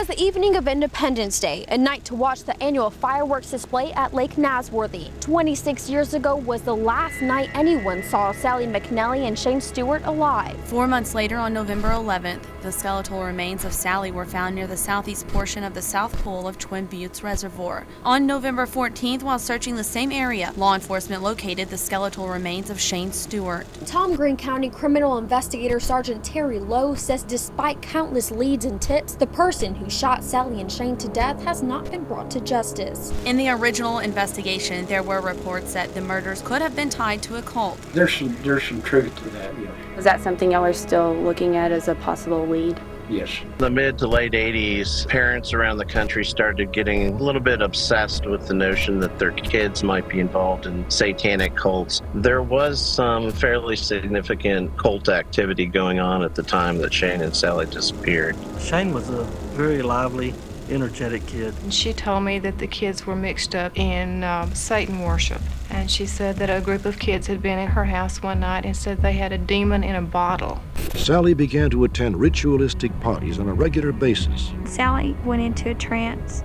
was the evening of Independence Day, a night to watch the annual fireworks display at Lake Nasworthy. 26 years ago was the last night anyone saw Sally McNally and Shane Stewart alive. 4 months later, on November 11th, the skeletal remains of Sally were found near the southeast portion of the South Pole of Twin Buttes Reservoir. On November 14th, while searching the same area, law enforcement located the skeletal remains of Shane Stewart. Tom Green County Criminal Investigator Sergeant Terry Lowe says despite countless leads and tips, the person who shot Sally and Shane to death has not been brought to justice. In the original investigation, there were reports that the murders could have been tied to a cult. There's some truth to that, yeah. Is that something y'all are still looking at as a possible lead? Yes. In the mid to late 80s, parents around the country started getting a little bit obsessed with the notion that their kids might be involved in satanic cults. There was some fairly significant cult activity going on at the time that Shane and Sally disappeared. Shane was a very lively, energetic kid. She told me that the kids were mixed up in Satan worship. And she said that a group of kids had been at her house one night and said they had a demon in a bottle. Sally began to attend ritualistic parties on a regular basis. Sally went into a trance.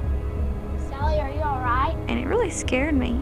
Sally, are you all right? And it really scared me.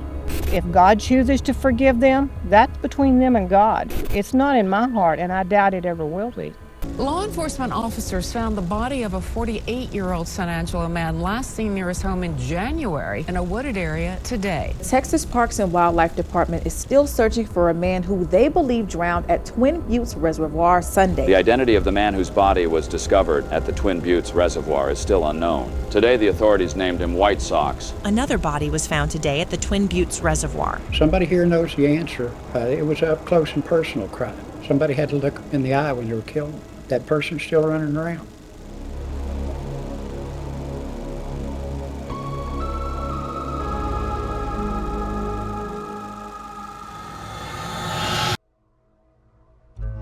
If God chooses to forgive them, that's between them and God. It's not in my heart, and I doubt it ever will be. Law enforcement officers found the body of a 48-year-old San Angelo man last seen near his home in January in a wooded area today. Texas Parks and Wildlife Department is still searching for a man who they believe drowned at Twin Buttes Reservoir Sunday. The identity of the man whose body was discovered at the Twin Buttes Reservoir is still unknown. Today, the authorities named him White Sox. Another body was found today at the Twin Buttes Reservoir. Somebody here knows the answer. It was an up-close and personal crime. Somebody had to look in the eye when they were killed. That person's still running around.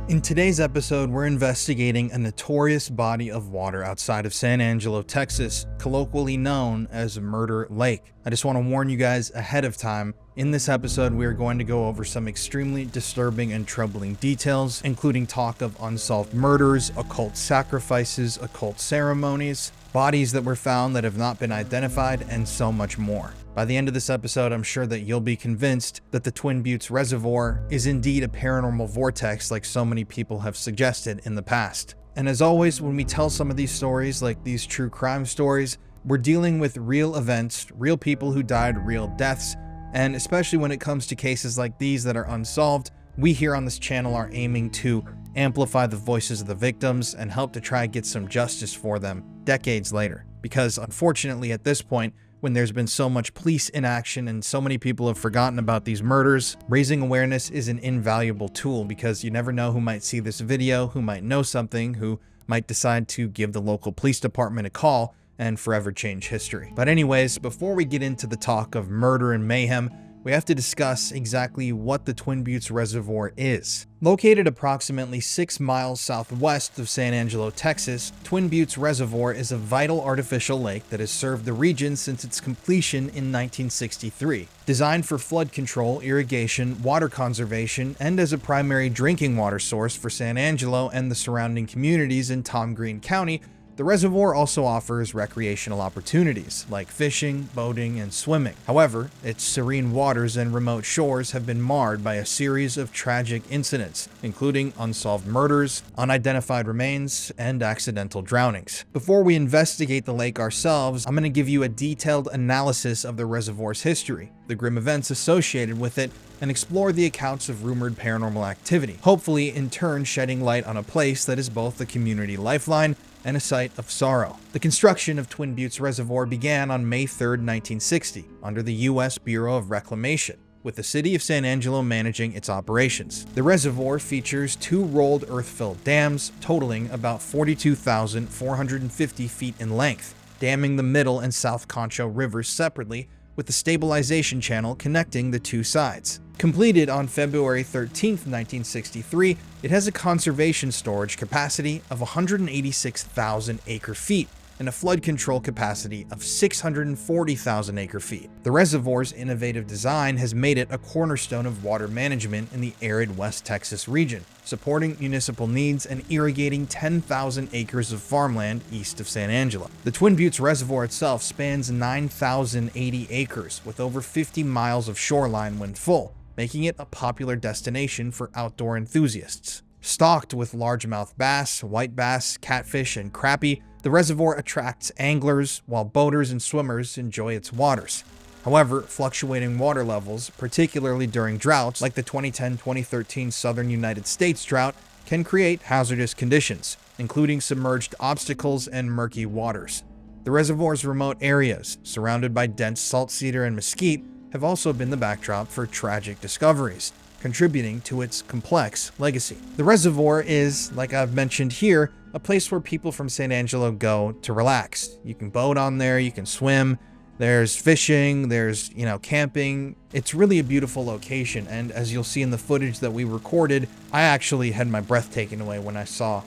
In today's episode, we're investigating a notorious body of water outside of San Angelo, Texas, colloquially known as Murder Lake. I just want to warn you guys ahead of time. In this episode, we are going to go over some extremely disturbing and troubling details, including talk of unsolved murders, occult sacrifices, occult ceremonies, bodies that were found that have not been identified, and so much more. By the end of this episode, I'm sure that you'll be convinced that the Twin Buttes Reservoir is indeed a paranormal vortex like so many people have suggested in the past. And as always, when we tell some of these stories, like these true crime stories, we're dealing with real events, real people who died real deaths, and especially when it comes to cases like these that are unsolved, we here on this channel are aiming to amplify the voices of the victims and help to try and get some justice for them decades later. Because unfortunately at this point, when there's been so much police inaction and so many people have forgotten about these murders, raising awareness is an invaluable tool because you never know who might see this video, who might know something, who might decide to give the local police department a call and forever change history. But anyways, before we get into the talk of murder and mayhem, we have to discuss exactly what the Twin Buttes Reservoir is. Located approximately 6 miles southwest of San Angelo, Texas, Twin Buttes Reservoir is a vital artificial lake that has served the region since its completion in 1963. Designed for flood control, irrigation, water conservation, and as a primary drinking water source for San Angelo and the surrounding communities in Tom Green County, the reservoir also offers recreational opportunities like fishing, boating, and swimming. However, its serene waters and remote shores have been marred by a series of tragic incidents, including unsolved murders, unidentified remains, and accidental drownings. Before we investigate the lake ourselves, I'm going to give you a detailed analysis of the reservoir's history, the grim events associated with it, and explore the accounts of rumored paranormal activity, hopefully in turn shedding light on a place that is both a community lifeline and a site of sorrow. The construction of Twin Buttes Reservoir began on May 3, 1960, under the U.S. Bureau of Reclamation, with the city of San Angelo managing its operations. The reservoir features 2 rolled earth-filled dams, totaling about 42,450 feet in length, damming the Middle and South Concho rivers separately, with the stabilization channel connecting the 2 sides. Completed on February 13, 1963, it has a conservation storage capacity of 186,000 acre-feet, and a flood control capacity of 640,000 acre-feet. The reservoir's innovative design has made it a cornerstone of water management in the arid West Texas region, supporting municipal needs and irrigating 10,000 acres of farmland east of San Angelo. The Twin Buttes Reservoir itself spans 9,080 acres, with over 50 miles of shoreline when full, making it a popular destination for outdoor enthusiasts. Stocked with largemouth bass, white bass, catfish, and crappie, the reservoir attracts anglers, while boaters and swimmers enjoy its waters. However, fluctuating water levels, particularly during droughts like the 2010-2013 southern United States drought, can create hazardous conditions, including submerged obstacles and murky waters. The reservoir's remote areas, surrounded by dense saltcedar and mesquite, have also been the backdrop for tragic discoveries, contributing to its complex legacy. The reservoir is, like I've mentioned here, a place where people from San Angelo go to relax. You can boat on there, you can swim, there's fishing, there's, camping. It's really a beautiful location, and as you'll see in the footage that we recorded, I actually had my breath taken away when I saw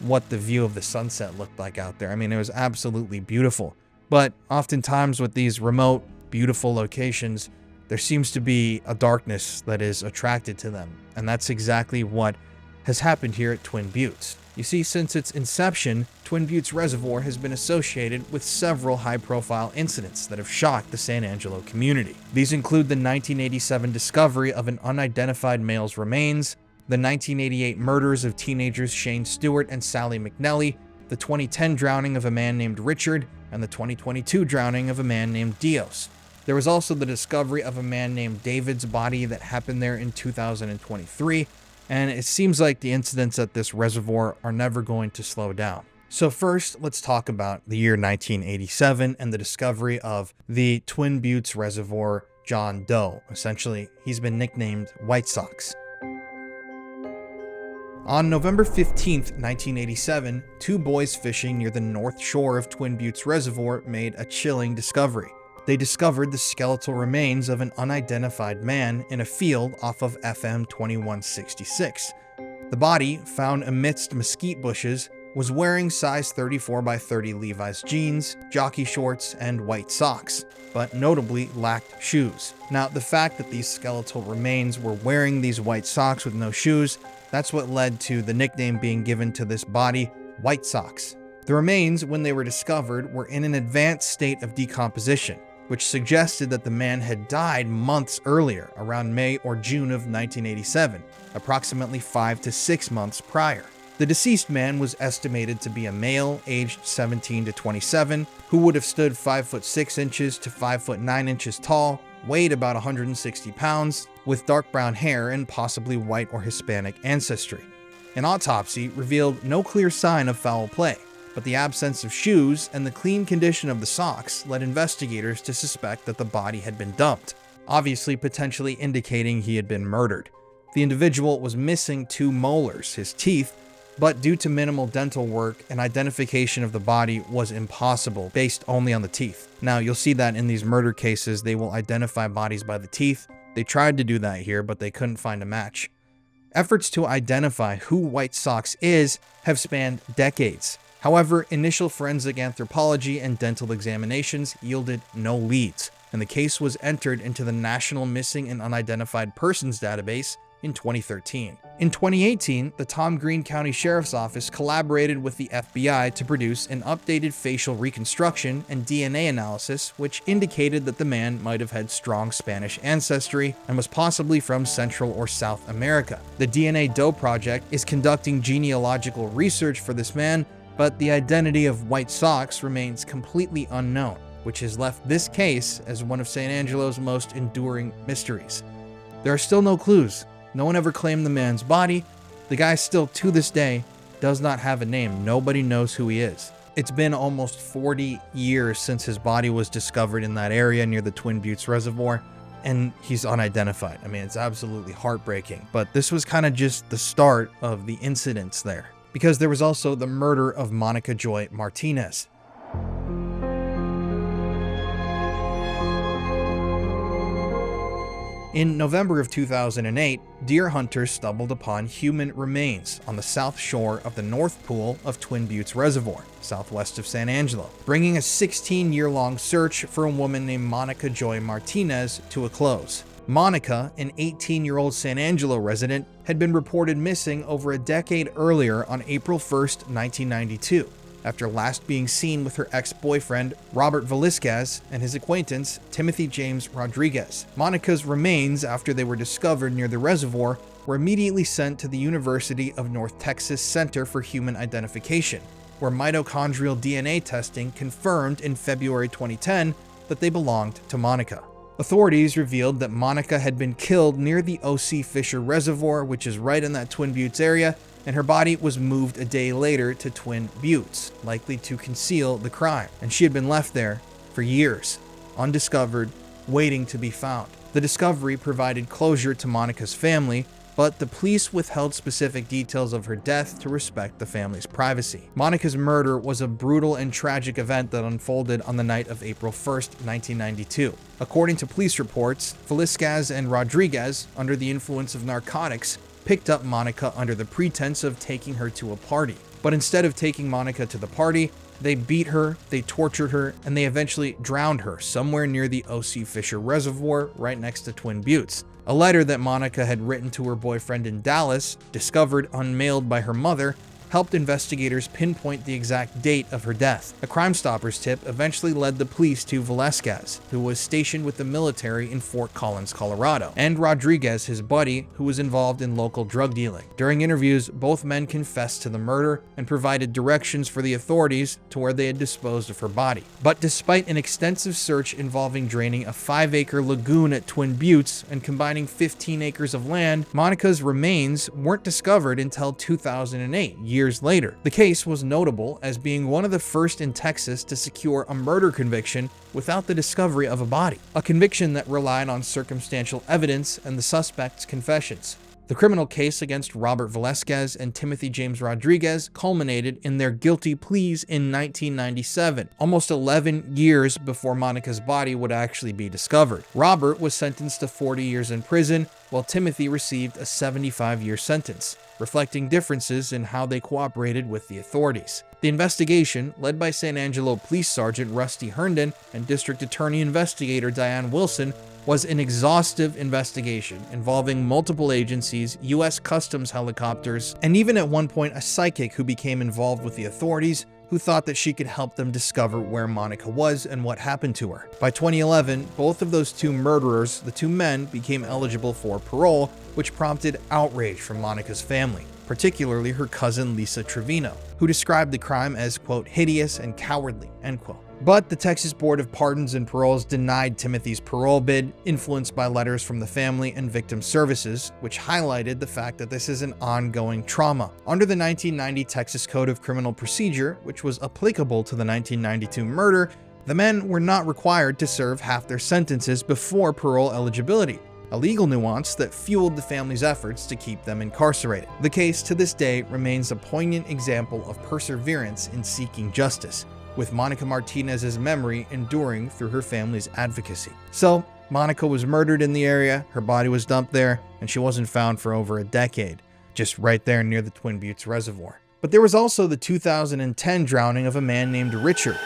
what the view of the sunset looked like out there. I mean, it was absolutely beautiful. But oftentimes with these remote, beautiful locations, there seems to be a darkness that is attracted to them, and that's exactly what has happened here at Twin Buttes. You see, since its inception, Twin Buttes Reservoir has been associated with several high-profile incidents that have shocked the San Angelo community. These include the 1987 discovery of an unidentified male's remains, the 1988 murders of teenagers Shane Stewart and Sally McNelly, the 2010 drowning of a man named Richard, and the 2022 drowning of a man named Dios. There was also the discovery of a man named David's body that happened there in 2023, and it seems like the incidents at this reservoir are never going to slow down. So first, let's talk about the year 1987 and the discovery of the Twin Buttes Reservoir John Doe. Essentially, he's been nicknamed White Sox. On November 15th, 1987, two boys fishing near the north shore of Twin Buttes Reservoir made a chilling discovery. They discovered the skeletal remains of an unidentified man in a field off of FM 2166. The body, found amidst mesquite bushes, was wearing size 34 by 30 Levi's jeans, jockey shorts, and white socks, but notably lacked shoes. Now, the fact that these skeletal remains were wearing these white socks with no shoes, that's what led to the nickname being given to this body, White Sox. The remains, when they were discovered, were in an advanced state of decomposition, which suggested that the man had died months earlier, around May or June of 1987, approximately 5 to 6 months prior. The deceased man was estimated to be a male, aged 17 to 27, who would have stood 5 foot 6 inches to 5 foot 9 inches tall, weighed about 160 pounds, with dark brown hair and possibly white or Hispanic ancestry. An autopsy revealed no clear sign of foul play, but the absence of shoes and the clean condition of the socks led investigators to suspect that the body had been dumped, obviously potentially indicating he had been murdered. The individual was missing 2 molars, his teeth, but due to minimal dental work, an identification of the body was impossible based only on the teeth. Now, you'll see that in these murder cases, they will identify bodies by the teeth. They tried to do that here, but they couldn't find a match. Efforts to identify who White Sox is have spanned decades. However, initial forensic anthropology and dental examinations yielded no leads, and the case was entered into the National Missing and Unidentified Persons Database in 2013. In 2018, the Tom Green County Sheriff's Office collaborated with the FBI to produce an updated facial reconstruction and DNA analysis, which indicated that the man might have had strong Spanish ancestry and was possibly from Central or South America. The DNA Doe Project is conducting genealogical research for this man, but the identity of White Sox remains completely unknown, which has left this case as one of San Angelo's most enduring mysteries. There are still no clues. No one ever claimed the man's body. The guy still, to this day, does not have a name. Nobody knows who he is. It's been almost 40 years since his body was discovered in that area near the Twin Buttes Reservoir, and he's unidentified. I mean, it's absolutely heartbreaking. But this was kind of just the start of the incidents there, because there was also the murder of Monica Joy Martinez. In November of 2008, deer hunters stumbled upon human remains on the south shore of the North Pool of Twin Buttes Reservoir, southwest of San Angelo, bringing a 16-year-long search for a woman named Monica Joy Martinez to a close. Monica, an 18-year-old San Angelo resident, had been reported missing over a decade earlier on April 1st, 1992. After last being seen with her ex-boyfriend, Robert Velasquez, and his acquaintance, Timothy James Rodriguez. Monica's remains, after they were discovered near the reservoir, were immediately sent to the University of North Texas Center for Human Identification, where mitochondrial DNA testing confirmed in February 2010 that they belonged to Monica. Authorities revealed that Monica had been killed near the O.C. Fisher Reservoir, which is right in that Twin Buttes area, and her body was moved a day later to Twin Buttes, likely to conceal the crime. And she had been left there for years, undiscovered, waiting to be found. The discovery provided closure to Monica's family, but the police withheld specific details of her death to respect the family's privacy. Monica's murder was a brutal and tragic event that unfolded on the night of April 1st, 1992. According to police reports, Velasquez and Rodriguez, under the influence of narcotics, picked up Monica under the pretense of taking her to a party. But instead of taking Monica to the party, they beat her, they tortured her, and they eventually drowned her somewhere near the O.C. Fisher Reservoir right next to Twin Buttes. A letter that Monica had written to her boyfriend in Dallas, discovered unmailed by her mother, helped investigators pinpoint the exact date of her death. A Crime Stoppers tip eventually led the police to Velasquez, who was stationed with the military in Fort Collins, Colorado, and Rodriguez, his buddy, who was involved in local drug dealing. During interviews, both men confessed to the murder and provided directions for the authorities to where they had disposed of her body. But despite an extensive search involving draining a 5-acre lagoon at Twin Buttes and combining 15 acres of land, Monica's remains weren't discovered until 2008, years later. The case was notable as being one of the first in Texas to secure a murder conviction without the discovery of a body, a conviction that relied on circumstantial evidence and the suspect's confessions. The criminal case against Robert Velasquez and Timothy James Rodriguez culminated in their guilty pleas in 1997, almost 11 years before Monica's body would actually be discovered. Robert was sentenced to 40 years in prison, while Timothy received a 75-year sentence, reflecting differences in how they cooperated with the authorities. The investigation, led by San Angelo Police Sergeant Rusty Herndon and District Attorney Investigator Diane Wilson, was an exhaustive investigation involving multiple agencies, U.S. Customs helicopters, and even at one point a psychic who became involved with the authorities, who thought that she could help them discover where Monica was and what happened to her. By 2011, both of those two murderers, the two men, became eligible for parole, which prompted outrage from Monica's family, particularly her cousin Lisa Trevino, who described the crime as, quote, hideous and cowardly, end quote. But the Texas Board of Pardons and Paroles denied Timothy's parole bid, influenced by letters from the family and victim services, which highlighted the fact that this is an ongoing trauma. Under the 1990 Texas Code of Criminal Procedure, which was applicable to the 1992 murder, the men were not required to serve half their sentences before parole eligibility, a legal nuance that fueled the family's efforts to keep them incarcerated. The case to this day remains a poignant example of perseverance in seeking justice, with Monica Martinez's memory enduring through her family's advocacy. So, Monica was murdered in the area, her body was dumped there, and she wasn't found for over a decade, just right there near the Twin Buttes Reservoir. But there was also the 2010 drowning of a man named Richard.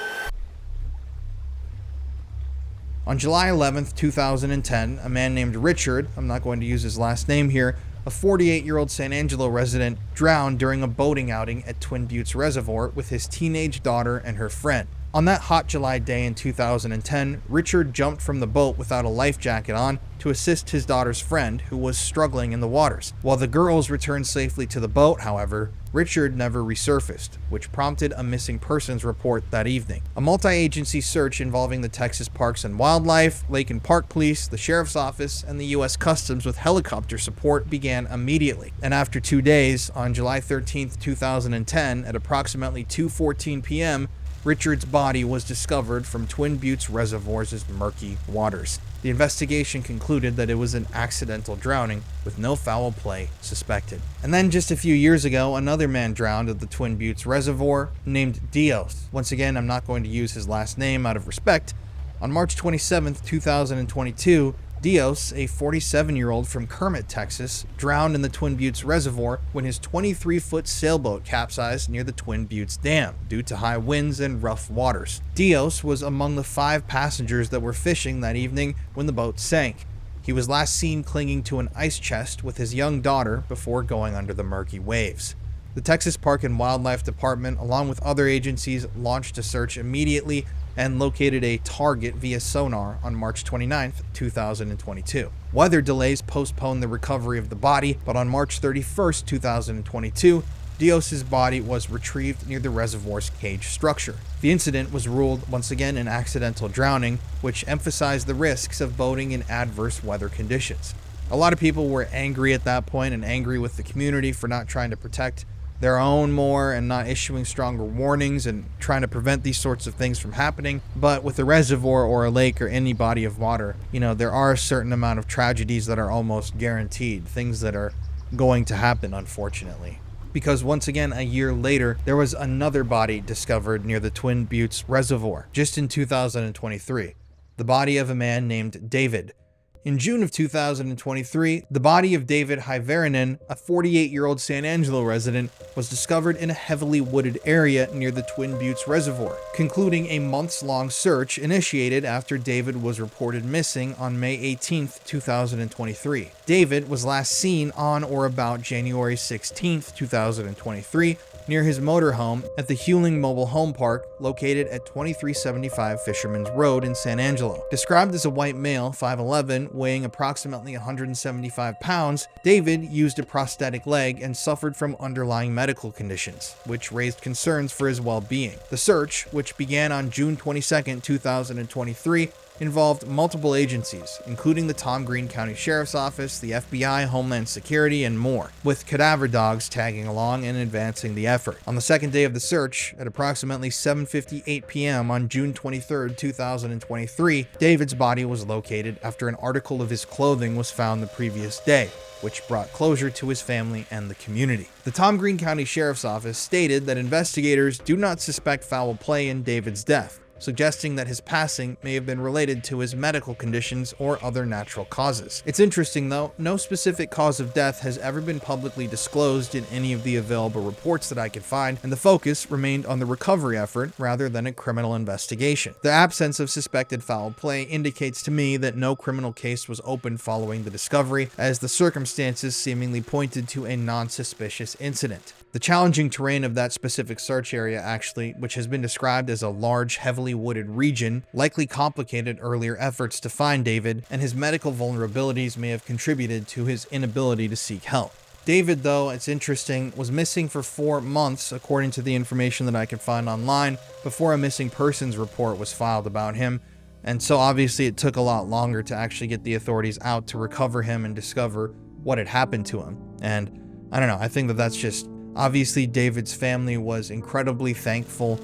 On July 11th, 2010, a man named Richard, I'm not going to use his last name here, a 48-year-old San Angelo resident, drowned during a boating outing at Twin Buttes Reservoir with his teenage daughter and her friend. On that hot July day in 2010, Richard jumped from the boat without a life jacket on to assist his daughter's friend, who was struggling in the waters. While the girls returned safely to the boat, however, Richard never resurfaced, which prompted a missing persons report that evening. A multi-agency search involving the Texas Parks and Wildlife, Lake and Park Police, the Sheriff's Office, and the U.S. Customs with helicopter support began immediately. And after 2 days, on July 13th, 2010, at approximately 2:14 p.m., Richard's body was discovered from Twin Buttes Reservoir's murky waters. The investigation concluded that it was an accidental drowning with no foul play suspected. And then just a few years ago, another man drowned at the Twin Buttes Reservoir named Dios. Once again, I'm not going to use his last name out of respect. On March 27th, 2022, Dios, a 47-year-old from Kermit, Texas, drowned in the Twin Buttes Reservoir when his 23-foot sailboat capsized near the Twin Buttes Dam due to high winds and rough waters. Dios was among the 5 passengers that were fishing that evening when the boat sank. He was last seen clinging to an ice chest with his young daughter before going under the murky waves. The Texas Park and Wildlife Department, along with other agencies, launched a search immediately and located a target via sonar on March 29, 2022. Weather delays postponed the recovery of the body, but on March 31, 2022, Dios's body was retrieved near the reservoir's cage structure. The incident was ruled once again an accidental drowning, which emphasized the risks of boating in adverse weather conditions. A lot of people were angry at that point and angry with the community for not trying to protect their own more and not issuing stronger warnings and trying to prevent these sorts of things from happening. But with a reservoir or a lake or any body of water, there are a certain amount of tragedies that are almost guaranteed, things that are going to happen, unfortunately. Because once again, a year later, there was another body discovered near the Twin Buttes Reservoir, just in 2023, the body of a man named David. In June of 2023, the body of David Hyvarinen, a 48-year-old San Angelo resident, was discovered in a heavily wooded area near the Twin Buttes Reservoir, concluding a months-long search initiated after David was reported missing on May 18, 2023. David was last seen on or about January 16, 2023, near his motorhome at the Hewling Mobile Home Park located at 2375 Fisherman's Road in San Angelo. Described as a white male, 5'11", weighing approximately 175 pounds, David used a prosthetic leg and suffered from underlying medical conditions, which raised concerns for his well-being. The search, which began on June 22, 2023, involved multiple agencies, including the Tom Green County Sheriff's Office, the FBI, Homeland Security, and more, with cadaver dogs tagging along and advancing the effort. On the second day of the search, at approximately 7:58 p.m. on June 23, 2023, David's body was located after an article of his clothing was found the previous day, which brought closure to his family and the community. The Tom Green County Sheriff's Office stated that investigators do not suspect foul play in David's death, suggesting that his passing may have been related to his medical conditions or other natural causes. It's interesting though, no specific cause of death has ever been publicly disclosed in any of the available reports that I could find, and the focus remained on the recovery effort rather than a criminal investigation. The absence of suspected foul play indicates to me that no criminal case was opened following the discovery, as the circumstances seemingly pointed to a non-suspicious incident. The challenging terrain of that specific search area actually, which has been described as a large, heavily wooded region, likely complicated earlier efforts to find David, and his medical vulnerabilities may have contributed to his inability to seek help. David, though, it's interesting, was missing for 4 months, according to the information that I could find online, before a missing persons report was filed about him, and so obviously it took a lot longer to actually get the authorities out to recover him and discover what had happened to him. And I don't know, I think that that's just... Obviously, David's family was incredibly thankful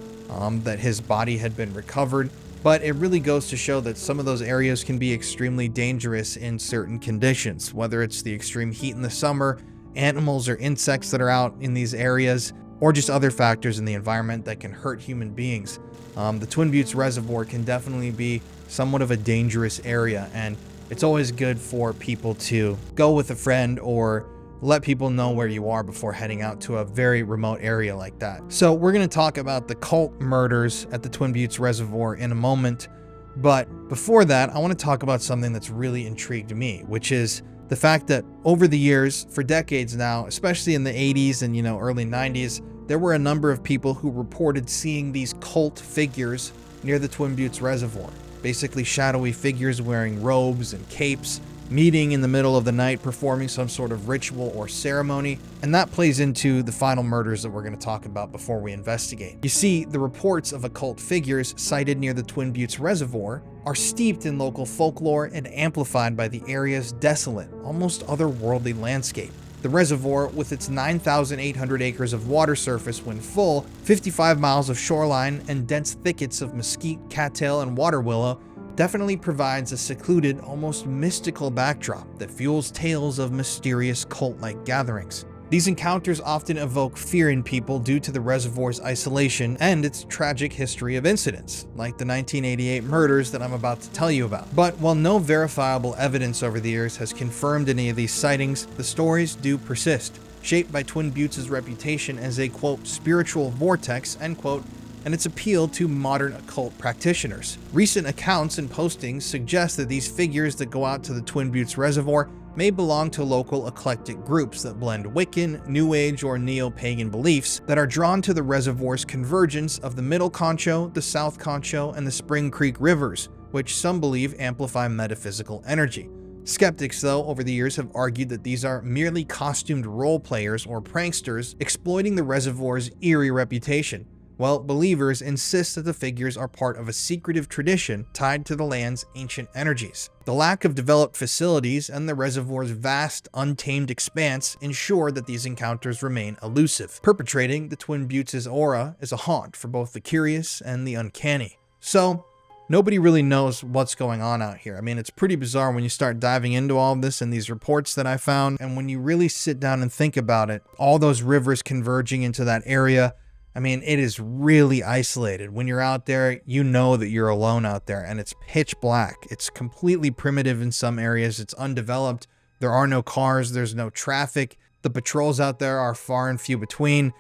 that his body had been recovered, but it really goes to show that some of those areas can be extremely dangerous in certain conditions, whether it's the extreme heat in the summer, animals or insects that are out in these areas, or just other factors in the environment that can hurt human beings. The Twin Buttes Reservoir can definitely be somewhat of a dangerous area, and it's always good for people to go with a friend or let people know where you are before heading out to a very remote area like that. So we're going to talk about the cult murders at the Twin Buttes Reservoir in a moment, but before that, I want to talk about something that's really intrigued me, which is the fact that over the years, for decades now, especially in the 80s and early 90s, there were a number of people who reported seeing these cult figures near the Twin Buttes Reservoir, basically shadowy figures wearing robes and capes, meeting in the middle of the night, performing some sort of ritual or ceremony, and that plays into the final murders that we're going to talk about before we investigate. You see, the reports of occult figures sighted near the Twin Buttes Reservoir are steeped in local folklore and amplified by the area's desolate, almost otherworldly landscape. The reservoir, with its 9,800 acres of water surface when full, 55 miles of shoreline, and dense thickets of mesquite, cattail, and water willow, definitely provides a secluded, almost mystical backdrop that fuels tales of mysterious cult-like gatherings. These encounters often evoke fear in people due to the reservoir's isolation and its tragic history of incidents, like the 1988 murders that I'm about to tell you about. But while no verifiable evidence over the years has confirmed any of these sightings, the stories do persist, shaped by Twin Buttes' reputation as a, quote, spiritual vortex, end quote, and its appeal to modern occult practitioners. Recent accounts and postings suggest that these figures that go out to the Twin Buttes Reservoir may belong to local eclectic groups that blend Wiccan, New Age, or neo-pagan beliefs that are drawn to the reservoir's convergence of the Middle Concho, the South Concho, and the Spring Creek rivers, which some believe amplify metaphysical energy. Skeptics, though, over the years have argued that these are merely costumed role players or pranksters exploiting the reservoir's eerie reputation, while believers insist that the figures are part of a secretive tradition tied to the land's ancient energies. The lack of developed facilities and the reservoir's vast, untamed expanse ensure that these encounters remain elusive, perpetrating the Twin Buttes' aura as a haunt for both the curious and the uncanny. So, nobody really knows what's going on out here. I mean, it's pretty bizarre when you start diving into all of this and these reports that I found, and when you really sit down and think about it, all those rivers converging into that area, I mean, it is really isolated. When you're out there, you know that you're alone out there, and it's pitch black. It's completely primitive in some areas. It's undeveloped. There are no cars. There's no traffic. The patrols out there are far and few between.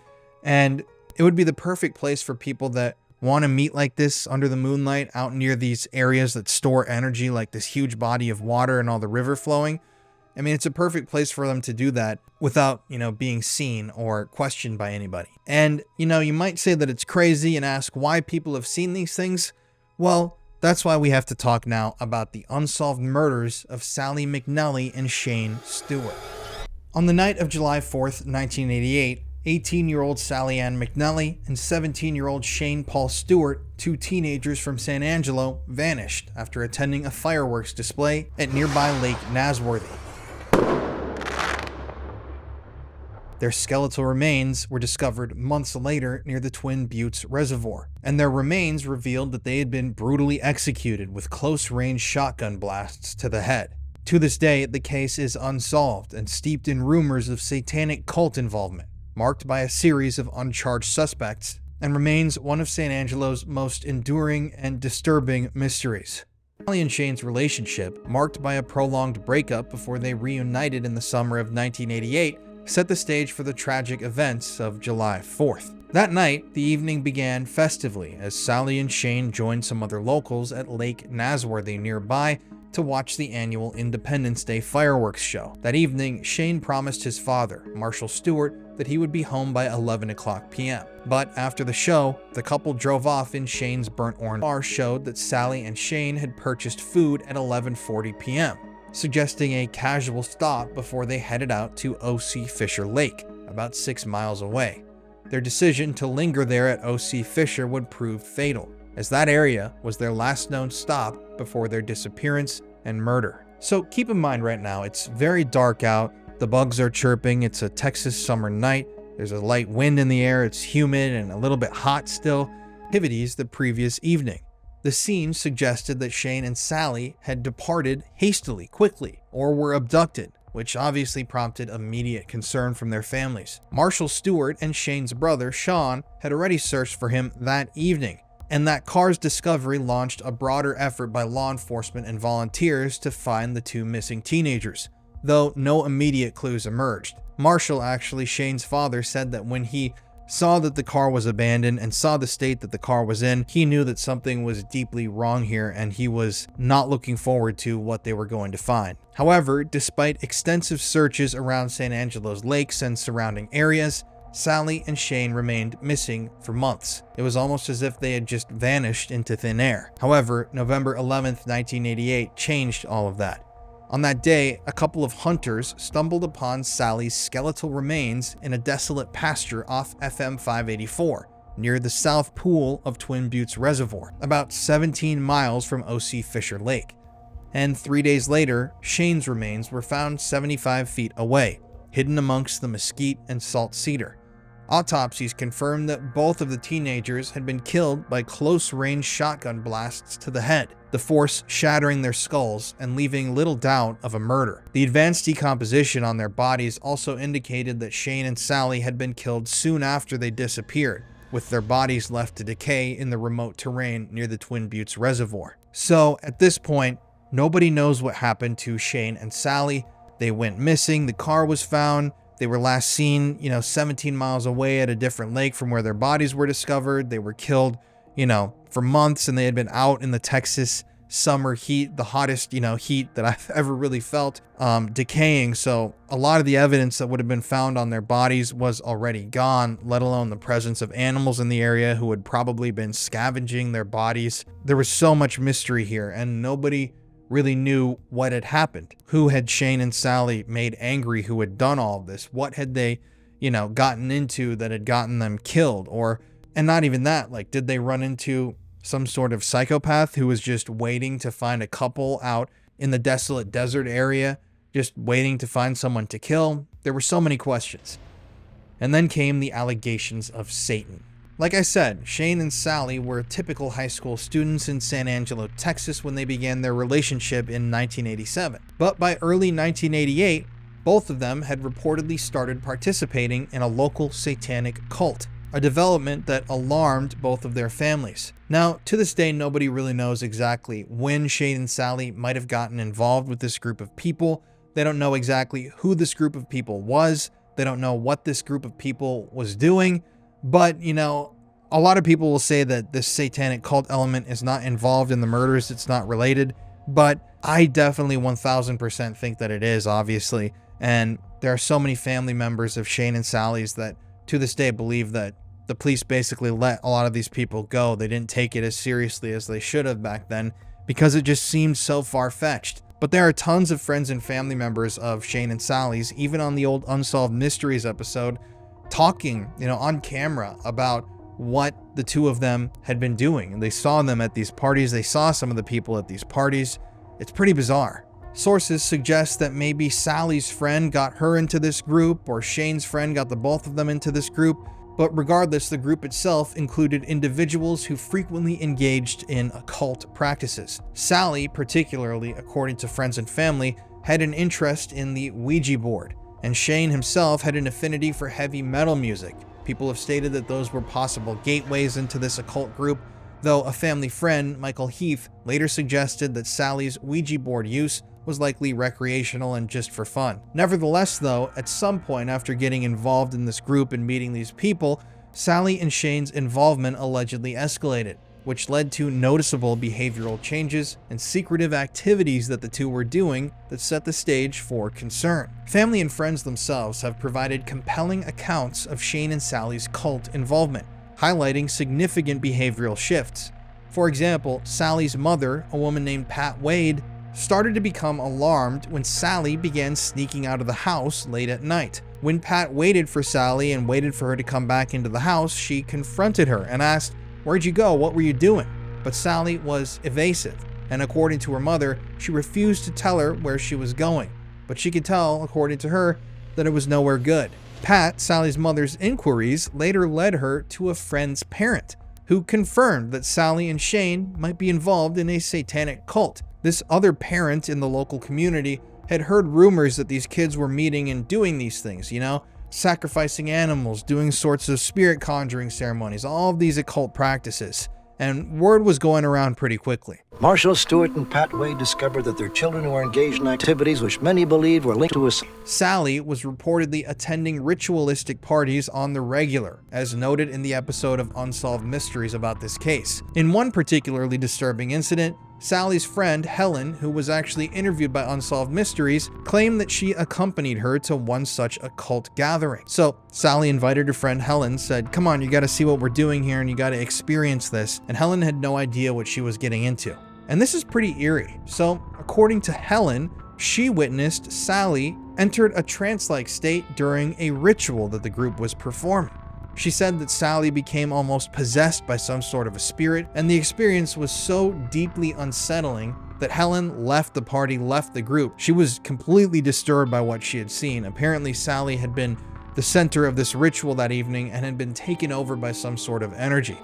And it would be the perfect place for people that want to meet like this under the moonlight out near these areas that store energy, like this huge body of water and all the river flowing. I mean, it's a perfect place for them to do that without, being seen or questioned by anybody. And, you might say that it's crazy and ask why people have seen these things. Well, that's why we have to talk now about the unsolved murders of Sally McNelly and Shane Stewart. On the night of July 4th, 1988, 18-year-old Sally Ann McNelly and 17-year-old Shane Paul Stewart, two teenagers from San Angelo, vanished after attending a fireworks display at nearby Lake Nasworthy. Their skeletal remains were discovered months later near the Twin Buttes Reservoir, and their remains revealed that they had been brutally executed with close-range shotgun blasts to the head. To this day, the case is unsolved and steeped in rumors of satanic cult involvement, marked by a series of uncharged suspects, and remains one of San Angelo's most enduring and disturbing mysteries. Sally and Shane's relationship, marked by a prolonged breakup before they reunited in the summer of 1988, set the stage for the tragic events of July 4th. That night, the evening began festively as Sally and Shane joined some other locals at Lake Nasworthy nearby to watch the annual Independence Day fireworks show. That evening, Shane promised his father, Marshall Stewart, that he would be home by 11 o'clock p.m. But after the show, the couple drove off in Shane's burnt orange car showed that Sally and Shane had purchased food at 11:40 p.m., suggesting a casual stop before they headed out to O.C. Fisher Lake, about 6 miles away. Their decision to linger there at O.C. Fisher would prove fatal, as that area was their last known stop before their disappearance and murder. So keep in mind right now, it's very dark out, the bugs are chirping, it's a Texas summer night, there's a light wind in the air, it's humid and a little bit hot still. Activities the previous evening. The scene suggested that Shane and Sally had departed hastily, quickly, or were abducted, which obviously prompted immediate concern from their families. Marshall Stewart and Shane's brother, Sean, had already searched for him that evening, and that car's discovery launched a broader effort by law enforcement and volunteers to find the two missing teenagers, though no immediate clues emerged. Marshall, actually Shane's father, said that when he saw that the car was abandoned and saw the state that the car was in, he knew that something was deeply wrong here and he was not looking forward to what they were going to find. However, despite extensive searches around San Angelo's lakes and surrounding areas, Sally and Shane remained missing for months. It was almost as if they had just vanished into thin air. However, November 11th, 1988 changed all of that. On that day, a couple of hunters stumbled upon Sally's skeletal remains in a desolate pasture off FM 584, near the south pool of Twin Buttes Reservoir, about 17 miles from O.C. Fisher Lake. And 3 days later, Shane's remains were found 75 feet away, hidden amongst the mesquite and salt cedar. Autopsies confirmed that both of the teenagers had been killed by close-range shotgun blasts to the head, the force shattering their skulls and leaving little doubt of a murder. The advanced decomposition on their bodies also indicated that Shane and Sally had been killed soon after they disappeared, with their bodies left to decay in the remote terrain near the Twin Buttes Reservoir. So, at this point, nobody knows what happened to Shane and Sally. They went missing, the car was found, they were last seen, 17 miles away at a different lake from where their bodies were discovered. They were killed, for months, and they had been out in the Texas summer heat, the hottest, heat that I've ever really felt, decaying. So a lot of the evidence that would have been found on their bodies was already gone, let alone the presence of animals in the area who had probably been scavenging their bodies. There was so much mystery here, and nobody really knew what had happened. Who had Shane and Sally made angry? Who had done all of this? What had they, gotten into that had gotten them killed? And not even that, like, did they run into some sort of psychopath who was just waiting to find a couple out in the desolate desert area, just waiting to find someone to kill? There were so many questions. And then came the allegations of Satan. Like I said, Shane and Sally were typical high school students in San Angelo, Texas when they began their relationship in 1987. But by early 1988, both of them had reportedly started participating in a local satanic cult, a development that alarmed both of their families. Now, to this day, nobody really knows exactly when Shane and Sally might have gotten involved with this group of people. They don't know exactly who this group of people was. They don't know what this group of people was doing. But, a lot of people will say that this satanic cult element is not involved in the murders. It's not related. But I definitely 1000% think that it is, obviously. And there are so many family members of Shane and Sally's that to this day believe that the police basically let a lot of these people go. They didn't take it as seriously as they should have back then because it just seemed so far-fetched. But there are tons of friends and family members of Shane and Sally's, even on the old Unsolved Mysteries episode, talking, on camera about what the two of them had been doing. And they saw them at these parties. They saw some of the people at these parties. It's pretty bizarre. Sources suggest that maybe Sally's friend got her into this group, or Shane's friend got the both of them into this group. But regardless, the group itself included individuals who frequently engaged in occult practices. Sally, particularly, according to friends and family, had an interest in the Ouija board, and Shane himself had an affinity for heavy metal music. People have stated that those were possible gateways into this occult group, though a family friend, Michael Heath, later suggested that Sally's Ouija board use was likely recreational and just for fun. Nevertheless, though, at some point after getting involved in this group and meeting these people, Sally and Shane's involvement allegedly escalated, which led to noticeable behavioral changes and secretive activities that the two were doing that set the stage for concern. Family and friends themselves have provided compelling accounts of Shane and Sally's cult involvement, highlighting significant behavioral shifts. For example, Sally's mother, a woman named Pat Wade, started to become alarmed when Sally began sneaking out of the house late at night. When Pat waited for Sally and waited for her to come back into the house, she confronted her and asked, "Where'd you go? What were you doing?" But Sally was evasive, and according to her mother, she refused to tell her where she was going. But she could tell, according to her, that it was nowhere good. Pat, Sally's mother's inquiries later led her to a friend's parent, who confirmed that Sally and Shane might be involved in a satanic cult. This other parent in the local community had heard rumors that these kids were meeting and doing these things, sacrificing animals, doing sorts of spirit conjuring ceremonies, all of these occult practices. And word was going around pretty quickly. Marshall Stewart and Pat Wade discovered that their children were engaged in activities which many believed were linked to a... Sally was reportedly attending ritualistic parties on the regular, as noted in the episode of Unsolved Mysteries about this case. In one particularly disturbing incident, Sally's friend, Helen, who was actually interviewed by Unsolved Mysteries, claimed that she accompanied her to one such occult gathering. So Sally invited her friend Helen, said, "Come on, you gotta see what we're doing here and you gotta experience this." And Helen had no idea what she was getting into. And this is pretty eerie. So according to Helen, she witnessed Sally entered a trance-like state during a ritual that the group was performing. She said that Sally became almost possessed by some sort of a spirit, and the experience was so deeply unsettling that Helen left the party, left the group. She was completely disturbed by what she had seen. Apparently, Sally had been the center of this ritual that evening and had been taken over by some sort of energy.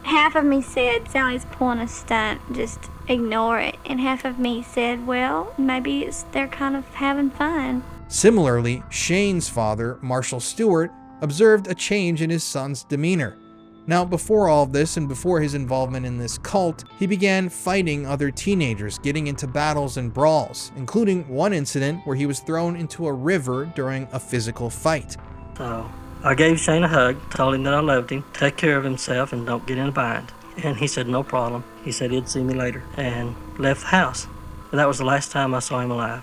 Half of me said, Sally's pulling a stunt, just ignore it. And half of me said, well, maybe they're kind of having fun. Similarly, Shane's father, Marshall Stewart, observed a change in his son's demeanor. Now, before all of this and before his involvement in this cult, he began fighting other teenagers, getting into battles and brawls, including one incident where he was thrown into a river during a physical fight. So I gave Shane a hug, told him that I loved him, take care of himself and don't get in a bind. And he said no problem. He said he'd see me later and left the house. And that was the last time I saw him alive.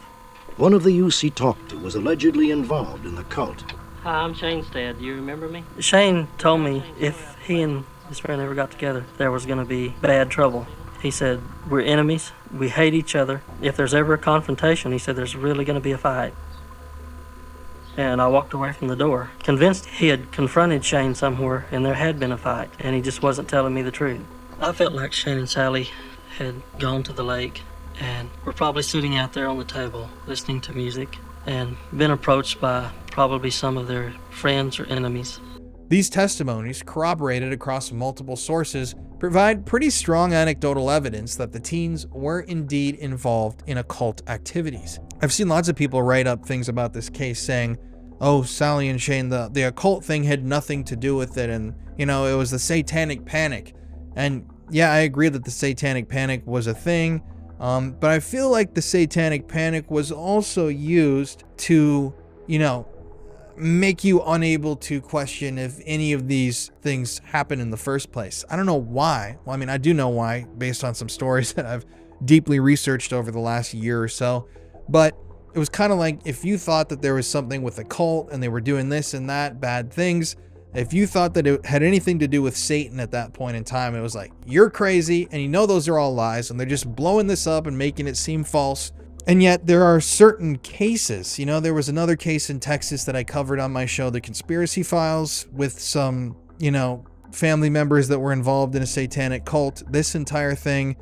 One of the youths he talked to was allegedly involved in the cult. Hi, I'm Shane's dad. Do you remember me? Shane told me if he and his friend ever got together, there was going to be bad trouble. He said, we're enemies. We hate each other. If there's ever a confrontation, he said, there's really going to be a fight. And I walked away from the door, convinced he had confronted Shane somewhere and there had been a fight, and he just wasn't telling me the truth. I felt like Shane and Sally had gone to the lake and were probably sitting out there on the table listening to music and been approached by probably some of their friends or enemies. These testimonies, corroborated across multiple sources, provide pretty strong anecdotal evidence that the teens were indeed involved in occult activities. I've seen lots of people write up things about this case saying, oh, Sally and Shane, the occult thing had nothing to do with it, and, you know, it was the Satanic Panic. And yeah, I agree that the Satanic Panic was a thing, but I feel like the Satanic Panic was also used to, you know, make you unable to question if any of these things happened in the first place. I don't know why. Well, I mean, I do know why, based on some stories that I've deeply researched over the last year or so, but it was kind of like if you thought that there was something with a cult and they were doing this and that, bad things, if you thought that it had anything to do with Satan at that point in time, it was like, you're crazy, and you know those are all lies, and they're just blowing this up and making it seem false. And yet there are certain cases, you know, there was another case in Texas that I covered on my show, The Conspiracy Files, with some, you know, family members that were involved in a satanic cult. This entire thing,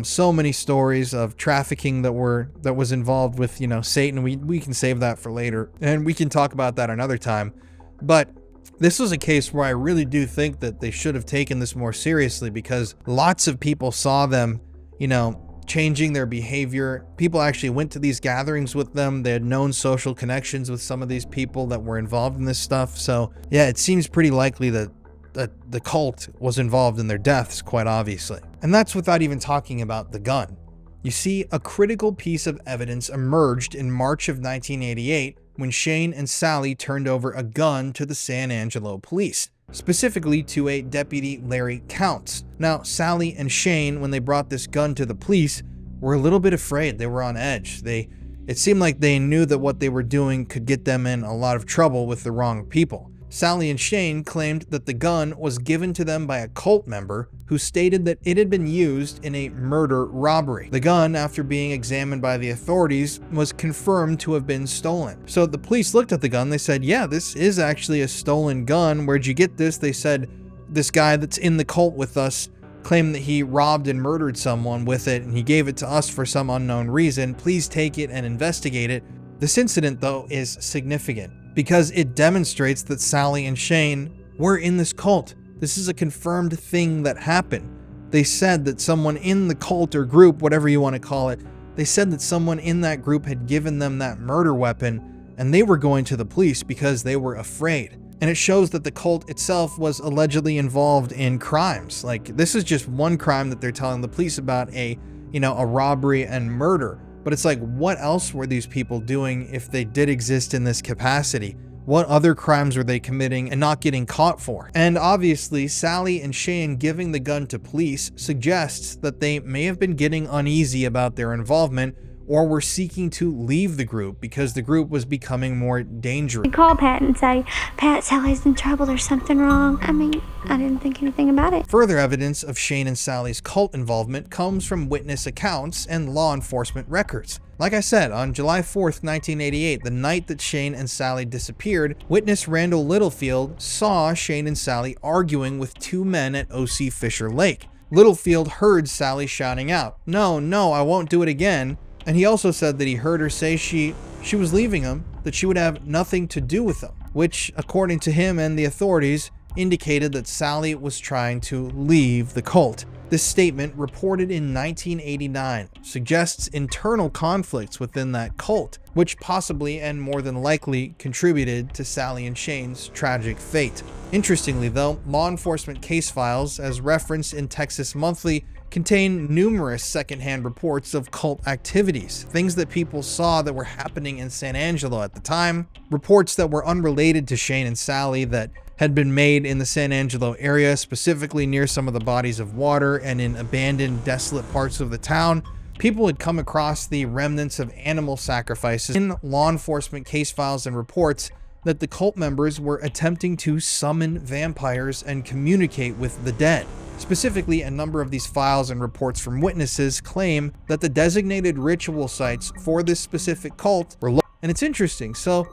so many stories of trafficking that was involved with, you know, Satan. We can save that for later, and we can talk about that another time. But this was a case where I really do think that they should have taken this more seriously, because lots of people saw them, you know, changing their behavior. People actually went to these gatherings with them. They had known social connections with some of these people that were involved in this stuff. So yeah, it seems pretty likely that the cult was involved in their deaths, quite obviously. And that's without even talking about the gun. You see, a critical piece of evidence emerged in March of 1988 when Shane and Sally turned over a gun to the San Angelo police, specifically to a Deputy Larry Counts. Now, Sally and Shane, when they brought this gun to the police, were a little bit afraid. They were on edge. It seemed like they knew that what they were doing could get them in a lot of trouble with the wrong people. Sally and Shane claimed that the gun was given to them by a cult member who stated that it had been used in a murder robbery. The gun, after being examined by the authorities, was confirmed to have been stolen. So the police looked at the gun, they said, yeah, this is actually a stolen gun. Where'd you get this? They said, this guy that's in the cult with us claimed that he robbed and murdered someone with it, and he gave it to us for some unknown reason. Please take it and investigate it. This incident, though, is significant because it demonstrates that Sally and Shane were in this cult. This is a confirmed thing that happened. They said that someone in the cult or group, whatever you want to call it, they said that someone in that group had given them that murder weapon, and they were going to the police because they were afraid. And it shows that the cult itself was allegedly involved in crimes. Like, this is just one crime that they're telling the police about, a robbery and murder. But it's like, what else were these people doing if they did exist in this capacity? What other crimes were they committing and not getting caught for? And obviously, Sally and Shane giving the gun to police suggests that they may have been getting uneasy about their involvement, or were seeking to leave the group because the group was becoming more dangerous. You call Pat and say, Pat, Sally's in trouble, there's something wrong. I mean, I didn't think anything about it. Further evidence of Shane and Sally's cult involvement comes from witness accounts and law enforcement records. Like I said, on July 4th, 1988, the night that Shane and Sally disappeared, witness Randall Littlefield saw Shane and Sally arguing with two men at O.C. Fisher Lake. Littlefield heard Sally shouting out, "No, I won't do it again." And he also said that he heard her say she was leaving him, that she would have nothing to do with him. which, according to him and the authorities, indicated that Sally was trying to leave the cult. This statement, reported in 1989, suggests internal conflicts within that cult, which possibly and more than likely contributed to Sally and Shane's tragic fate. Interestingly though, law enforcement case files, as referenced in Texas Monthly, contain numerous secondhand reports of cult activities, things that people saw that were happening in San Angelo at the time, reports that were unrelated to Shane and Sally that had been made in the San Angelo area, specifically near some of the bodies of water and in abandoned, desolate parts of the town. People had come across the remnants of animal sacrifices in law enforcement case files and reports that the cult members were attempting to summon vampires and communicate with the dead. Specifically, a number of these files and reports from witnesses claim that the designated ritual sites for this specific cult were and it's interesting. So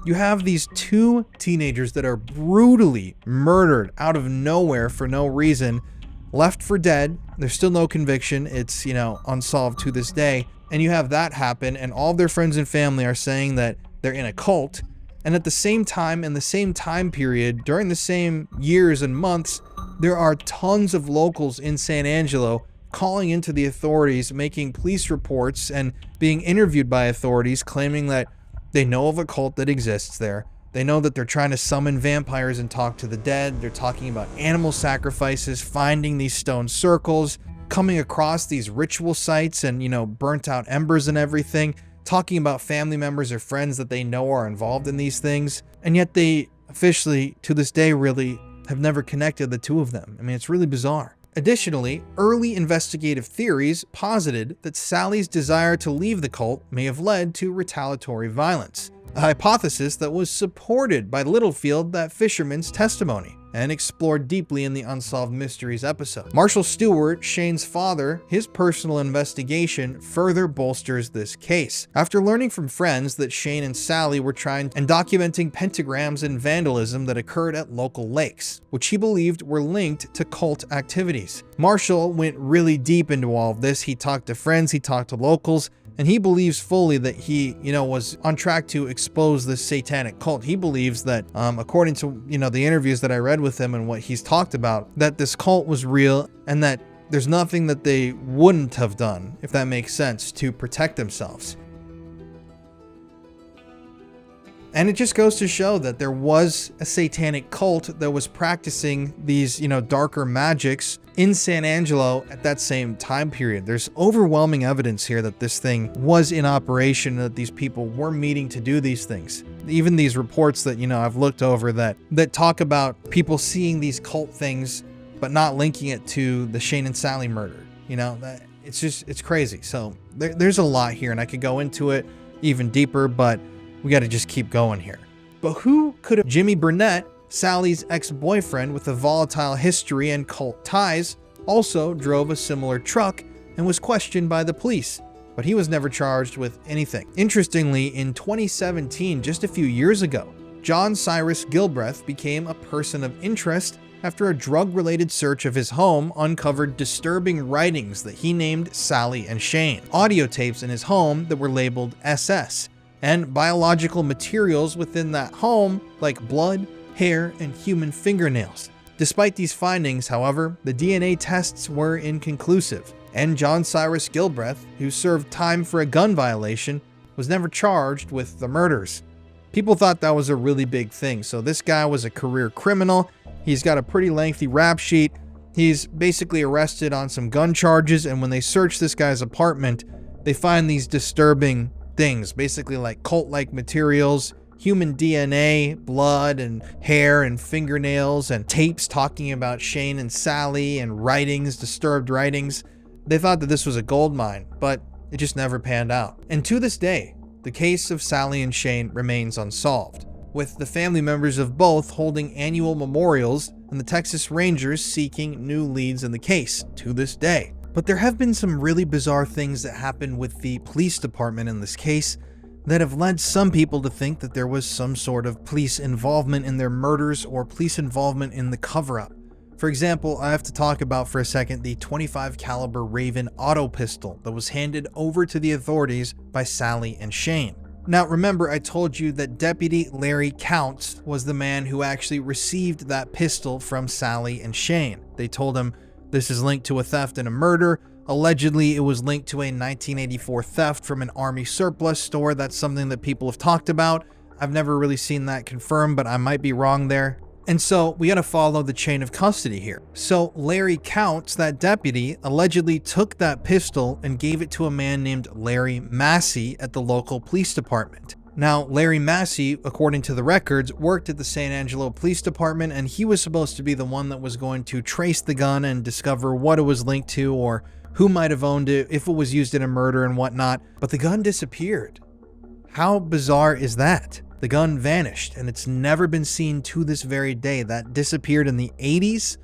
you have these two teenagers that are brutally murdered out of nowhere for no reason, left for dead. There's still no conviction. It's, unsolved to this day. And you have that happen, and all of their friends and family are saying that they're in a cult. And at the same time, in the same time period, during the same years and months, there are tons of locals in San Angelo calling into the authorities, making police reports, and being interviewed by authorities, claiming that they know of a cult that exists there. They know that they're trying to summon vampires and talk to the dead. They're talking about animal sacrifices, finding these stone circles, coming across these ritual sites and, burnt out embers and everything, talking about family members or friends that they know are involved in these things. And yet they officially, to this day, really have never connected the two of them. I mean, it's really bizarre. Additionally, early investigative theories posited that Sally's desire to leave the cult may have led to retaliatory violence, a hypothesis that was supported by Littlefield, that fisherman's testimony, and explored deeply in the Unsolved Mysteries episode. Marshall Stewart, Shane's father, his personal investigation further bolsters this case. After learning from friends that Shane and Sally were trying and documenting pentagrams and vandalism that occurred at local lakes, which he believed were linked to cult activities. Marshall went really deep into all of this. He talked to friends, he talked to locals, and he believes fully that he, was on track to expose this satanic cult. He believes that, according to, the interviews that I read with him and what he's talked about, that this cult was real and that there's nothing that they wouldn't have done, if that makes sense, to protect themselves. And it just goes to show that there was a satanic cult that was practicing these, darker magics in San Angelo at that same time period. There's overwhelming evidence here that this thing was in operation, that these people were meeting to do these things. Even these reports that, I've looked over that talk about people seeing these cult things, but not linking it to the Shane and Sally murder. It's crazy. So there's a lot here, and I could go into it even deeper, but we got to just keep going here. But who could have Jimmy Burnett, Sally's ex-boyfriend with a volatile history and cult ties, also drove a similar truck and was questioned by the police, but he was never charged with anything. Interestingly, in 2017, just a few years ago, John Cyrus Gilbreth became a person of interest after a drug-related search of his home uncovered disturbing writings that he named Sally and Shane, audio tapes in his home that were labeled SS, and biological materials within that home like blood, hair, and human fingernails. Despite these findings, however, the DNA tests were inconclusive, and John Cyrus Gilbreth, who served time for a gun violation, was never charged with the murders. People thought that was a really big thing. So this guy was a career criminal. He's got a pretty lengthy rap sheet. He's basically arrested on some gun charges, and when they search this guy's apartment, they find these disturbing things, basically like cult-like materials, human DNA, blood and hair and fingernails, and tapes talking about Shane and Sally, and writings, disturbed writings. They thought that this was a gold mine, but it just never panned out. And to this day, the case of Sally and Shane remains unsolved, with the family members of both holding annual memorials and the Texas Rangers seeking new leads in the case to this day. But there have been some really bizarre things that happened with the police department in this case that have led some people to think that there was some sort of police involvement in their murders or police involvement in the cover-up. For example, I have to talk about for a second the .25 caliber Raven auto pistol that was handed over to the authorities by Sally and Shane. Now remember, I told you that Deputy Larry Counts was the man who actually received that pistol from Sally and Shane. They told him this is linked to a theft and a murder. Allegedly, it was linked to a 1984 theft from an army surplus store. That's something that people have talked about. I've never really seen that confirmed, but I might be wrong there. And so we got to follow the chain of custody here. So Larry Counts, that deputy, allegedly took that pistol and gave it to a man named Larry Massey at the local police department. Now, Larry Massey, according to the records, worked at the San Angelo Police Department, and he was supposed to be the one that was going to trace the gun and discover what it was linked to or who might have owned it, if it was used in a murder and whatnot. But the gun disappeared. How bizarre is that? The gun vanished, and it's never been seen to this very day. That disappeared in the 80s,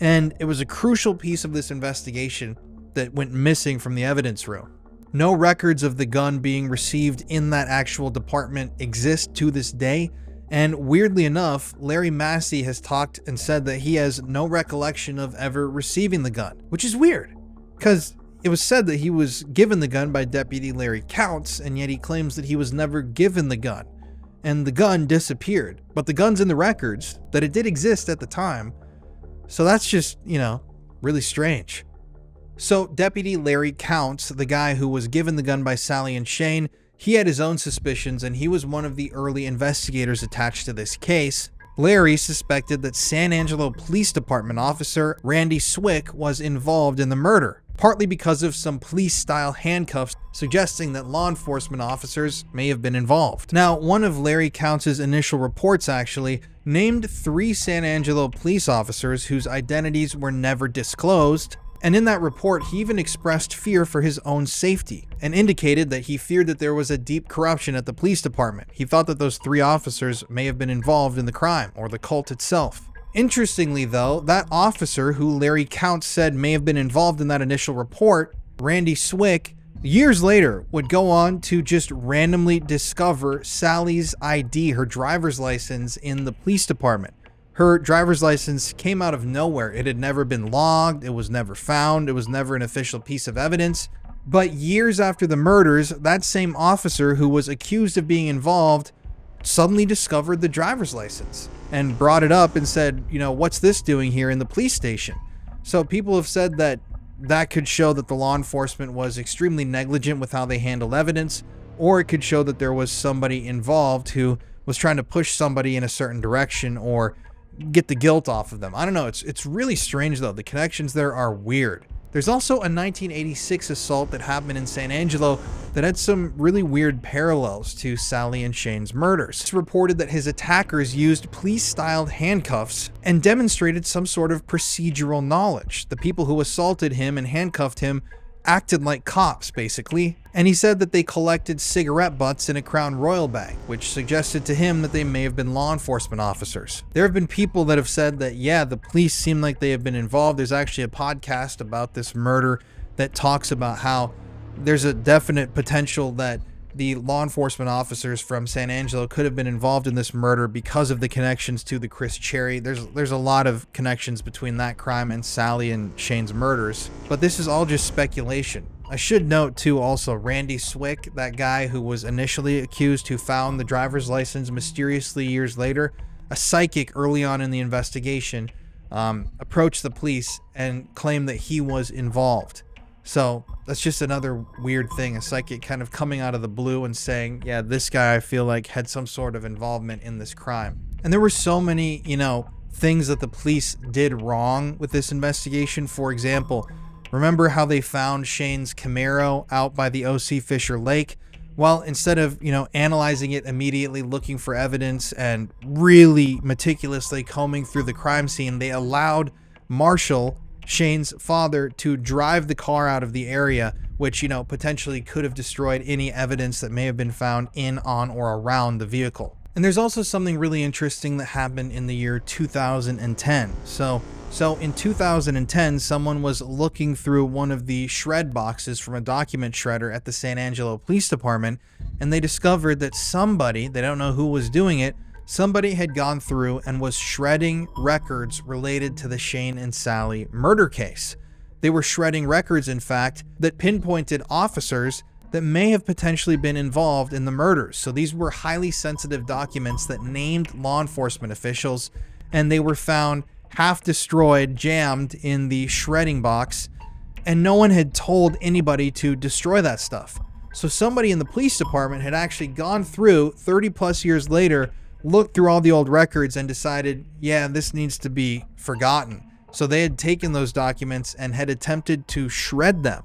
and it was a crucial piece of this investigation that went missing from the evidence room. No records of the gun being received in that actual department exist to this day, and weirdly enough, Larry Massey has talked and said that he has no recollection of ever receiving the gun, which is weird, because it was said that he was given the gun by Deputy Larry Counts, and yet he claims that he was never given the gun. And the gun disappeared, but the gun's in the records that it did exist at the time. So that's just, really strange. So Deputy Larry Counts, the guy who was given the gun by Sally and Shane, he had his own suspicions, and he was one of the early investigators attached to this case. Larry suspected that San Angelo Police Department officer Randy Swick was involved in the murder, partly because of some police-style handcuffs suggesting that law enforcement officers may have been involved. Now, one of Larry Counts' initial reports actually named 3 San Angelo police officers whose identities were never disclosed, and in that report, he even expressed fear for his own safety and indicated that he feared that there was a deep corruption at the police department. He thought that those 3 officers may have been involved in the crime or the cult itself. Interestingly though, that officer who Larry Counts said may have been involved in that initial report, Randy Swick, years later would go on to just randomly discover Sally's ID, her driver's license, in the police department. Her driver's license came out of nowhere. It had never been logged. It was never found. It was never an official piece of evidence. But years after the murders, that same officer who was accused of being involved suddenly discovered the driver's license and brought it up and said, what's this doing here in the police station? So people have said that that could show that the law enforcement was extremely negligent with how they handled evidence, or it could show that there was somebody involved who was trying to push somebody in a certain direction or get the guilt off of them. I don't know. It's really strange though. The connections there are weird. There's also a 1986 assault that happened in San Angelo that had some really weird parallels to Sally and Shane's murders. It's reported that his attackers used police-styled handcuffs and demonstrated some sort of procedural knowledge. The people who assaulted him and handcuffed him acted like cops, basically. And he said that they collected cigarette butts in a Crown Royal bag, which suggested to him that they may have been law enforcement officers. There have been people that have said that, yeah, the police seem like they have been involved. There's actually a podcast about this murder that talks about how there's a definite potential that the law enforcement officers from San Angelo could have been involved in this murder because of the connections to the Chris Cherry. There's a lot of connections between that crime and Sally and Shane's murders, but this is all just speculation. I should note too also Randy Swick, that guy who was initially accused, who found the driver's license mysteriously years later, a psychic early on in the investigation approached the police and claimed that he was involved. So that's just another weird thing, a psychic kind of coming out of the blue and saying, yeah, this guy I feel like had some sort of involvement in this crime. And there were so many, things that the police did wrong with this investigation. For example, remember how they found Shane's Camaro out by the O.C. Fisher Lake? Well, instead of, analyzing it immediately, looking for evidence and really meticulously combing through the crime scene, they allowed Marshall, Shane's father, to drive the car out of the area, which, potentially could have destroyed any evidence that may have been found in, on, or around the vehicle. And there's also something really interesting that happened in the year 2010. So in 2010, someone was looking through one of the shred boxes from a document shredder at the San Angelo Police Department, and they discovered that somebody, they don't know who was doing it, somebody had gone through and was shredding records related to the Shane and Sally murder case. They were shredding records, in fact, that pinpointed officers that may have potentially been involved in the murders. So these were highly sensitive documents that named law enforcement officials, and they were found half destroyed, jammed in the shredding box, and no one had told anybody to destroy that stuff. So somebody in the police department had actually gone through 30 plus years later, looked through all the old records and decided, yeah, this needs to be forgotten. So they had taken those documents and had attempted to shred them.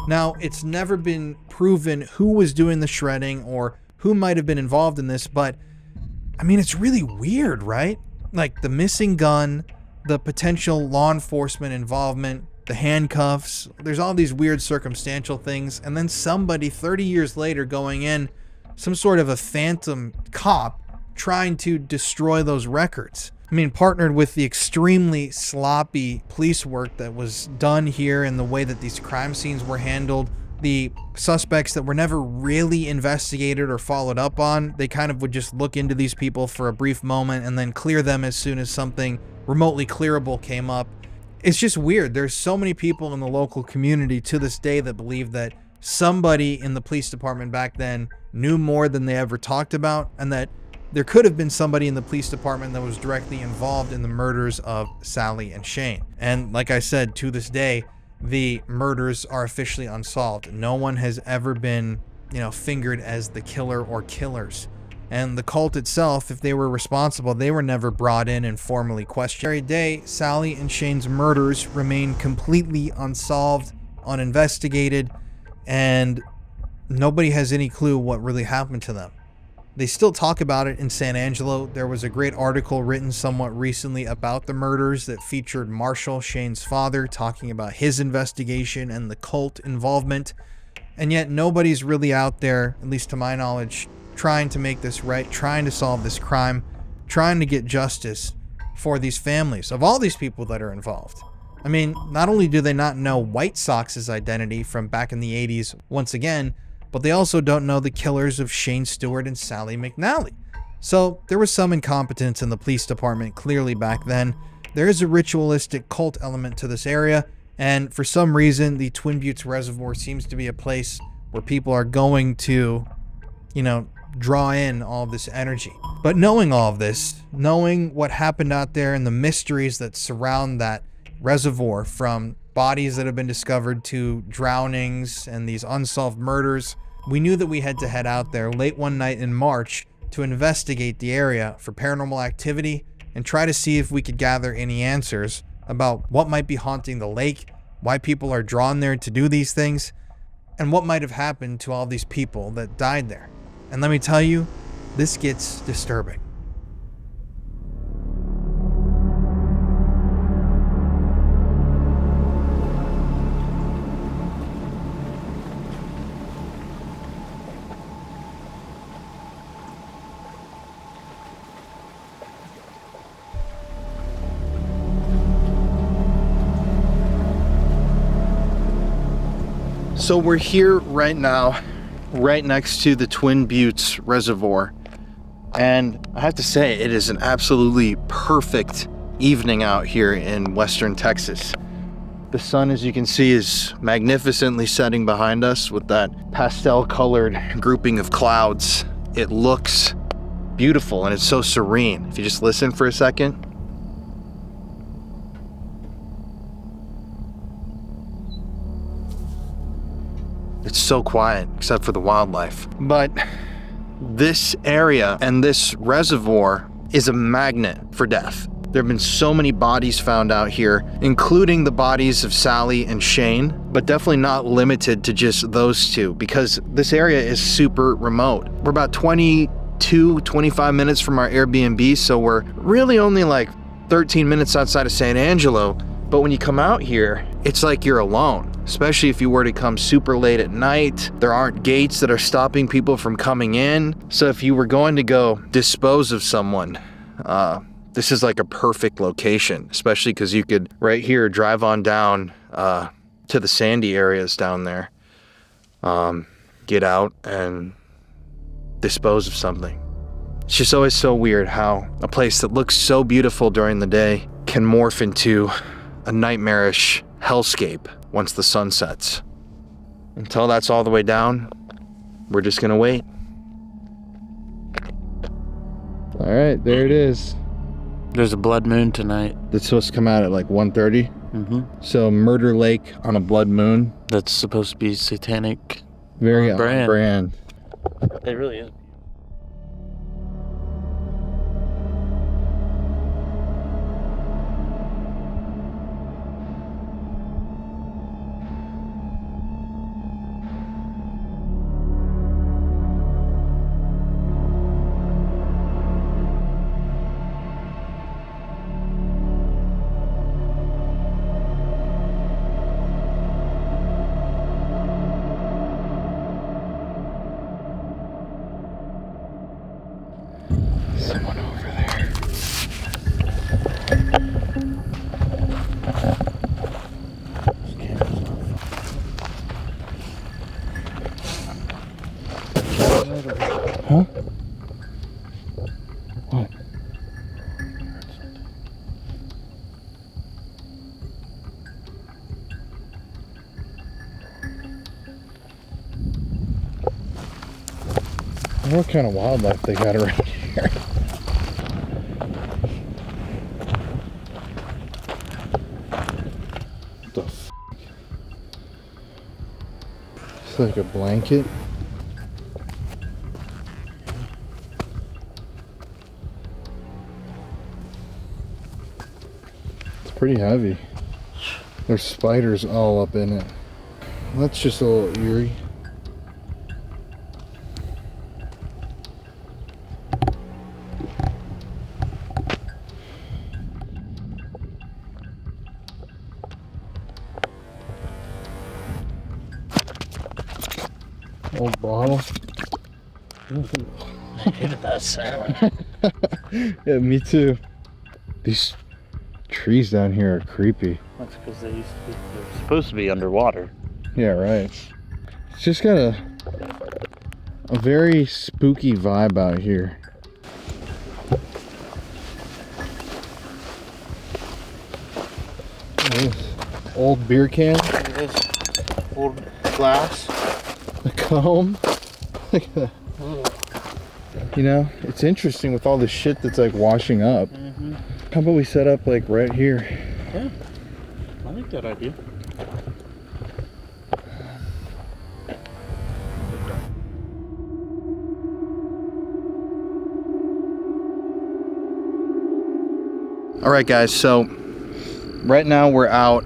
Now, it's never been proven who was doing the shredding or who might have been involved in this, but I mean, it's really weird, right? Like the missing gun, the potential law enforcement involvement, the handcuffs, there's all these weird circumstantial things, and then somebody 30 years later going in, some sort of a phantom cop trying to destroy those records. I mean, partnered with the extremely sloppy police work that was done here and the way that these crime scenes were handled, the suspects that were never really investigated or followed up on, they kind of would just look into these people for a brief moment and then clear them as soon as something remotely clearable came up. It's just weird. There's so many people in the local community to this day that believe that somebody in the police department back then knew more than they ever talked about, and that there could have been somebody in the police department that was directly involved in the murders of Sally and Shane. And like I said, to this day, the murders are officially unsolved. No one has ever been, fingered as the killer or killers. And the cult itself, if they were responsible, they were never brought in and formally questioned. Every day, Sally and Shane's murders remain completely unsolved, uninvestigated, and nobody has any clue what really happened to them. They still talk about it in San Angelo. There was a great article written somewhat recently about the murders that featured Marshall, Shane's father, talking about his investigation and the cult involvement. And yet nobody's really out there, at least to my knowledge, trying to make this right, trying to solve this crime, trying to get justice for these families of all these people that are involved. I mean, not only do they not know White Sox's identity from back in the 80s once again, but they also don't know the killers of Shane Stewart and Sally McNally. So there was some incompetence in the police department clearly back then. There is a ritualistic cult element to this area, and for some reason, the Twin Buttes Reservoir seems to be a place where people are going to, draw in all of this energy. But knowing all of this, knowing what happened out there and the mysteries that surround that reservoir, from bodies that have been discovered to drownings and these unsolved murders, we knew that we had to head out there late one night in March to investigate the area for paranormal activity and try to see if we could gather any answers about what might be haunting the lake, why people are drawn there to do these things, and what might have happened to all these people that died there. And let me tell you, this gets disturbing. So we're here right now, right next to the Twin Buttes Reservoir. And I have to say, it is an absolutely perfect evening out here in western Texas. The sun, as you can see, is magnificently setting behind us with that pastel-colored grouping of clouds. It looks beautiful and it's so serene. If you just listen for a second. It's so quiet, except for the wildlife. But this area and this reservoir is a magnet for death. There have been so many bodies found out here, including the bodies of Sally and Shane, but definitely not limited to just those two, because this area is super remote. We're about 25 minutes from our Airbnb, so we're really only like 13 minutes outside of San Angelo. But when you come out here, it's like you're alone, especially if you were to come super late at night. There aren't gates that are stopping people from coming in. So if you were going to go dispose of someone, this is like a perfect location, especially because you could right here drive on down to the sandy areas down there, get out and dispose of something. It's just always so weird how a place that looks so beautiful during the day can morph into a nightmarish hellscape once the sun sets. Until that's all the way down, we're just gonna wait. All right, there it is. There's a blood moon tonight. That's supposed to come out at like 1:30. So Murder Lake on a blood moon. That's supposed to be satanic. Very on brand. It really is. Someone over there. Huh? What? What kind of wildlife they got around here? What the f? It's like a blanket. It's pretty heavy. There's spiders all up in it. That's just a little eerie. Old bottle. I hated that sound. Yeah, me too. These trees down here are creepy. That's because they're supposed to be underwater. Yeah, right. It's just got a very spooky vibe out here. What is this? Old beer can? Old glass. A comb? You know, it's interesting with all the shit that's like washing up. How about we set up like right here? Yeah, I like that idea. All right, guys, so right now we're out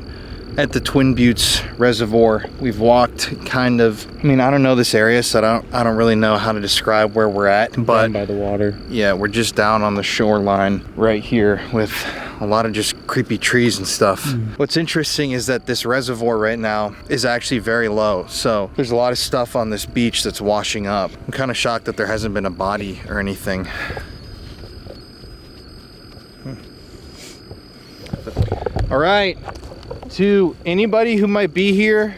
at the Twin Buttes Reservoir. We've walked kind of, I mean, I don't know this area, so I don't really know how to describe where we're at, but Down by the water. Yeah, we're just down on the shoreline right here with a lot of just creepy trees and stuff. What's interesting is that this reservoir right now is actually very low, so there's a lot of stuff on this beach that's washing up. I'm kind of shocked that there hasn't been a body or anything. All right, to anybody who might be here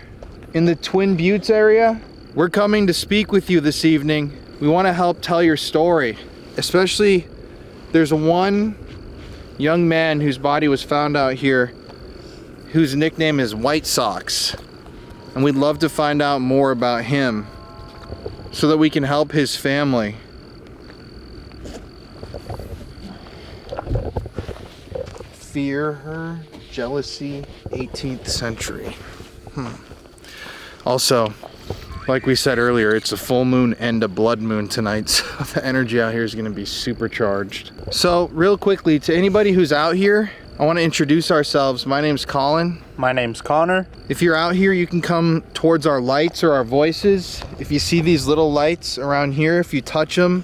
in the Twin Buttes area, we're coming to speak with you this evening. We want to help tell your story. Especially, there's one young man whose body was found out here whose nickname is White Socks. And we'd love to find out more about him so that we can help his family. Fear her, jealousy, 18th century. Also, like we said earlier, it's a full moon and a blood moon tonight, so the energy out here is gonna be supercharged. So real quickly, to anybody who's out here, I wanna introduce ourselves. My name's Colin. My name's Connor. If you're out here, you can come towards our lights or our voices. If you see these little lights around here, if you touch them,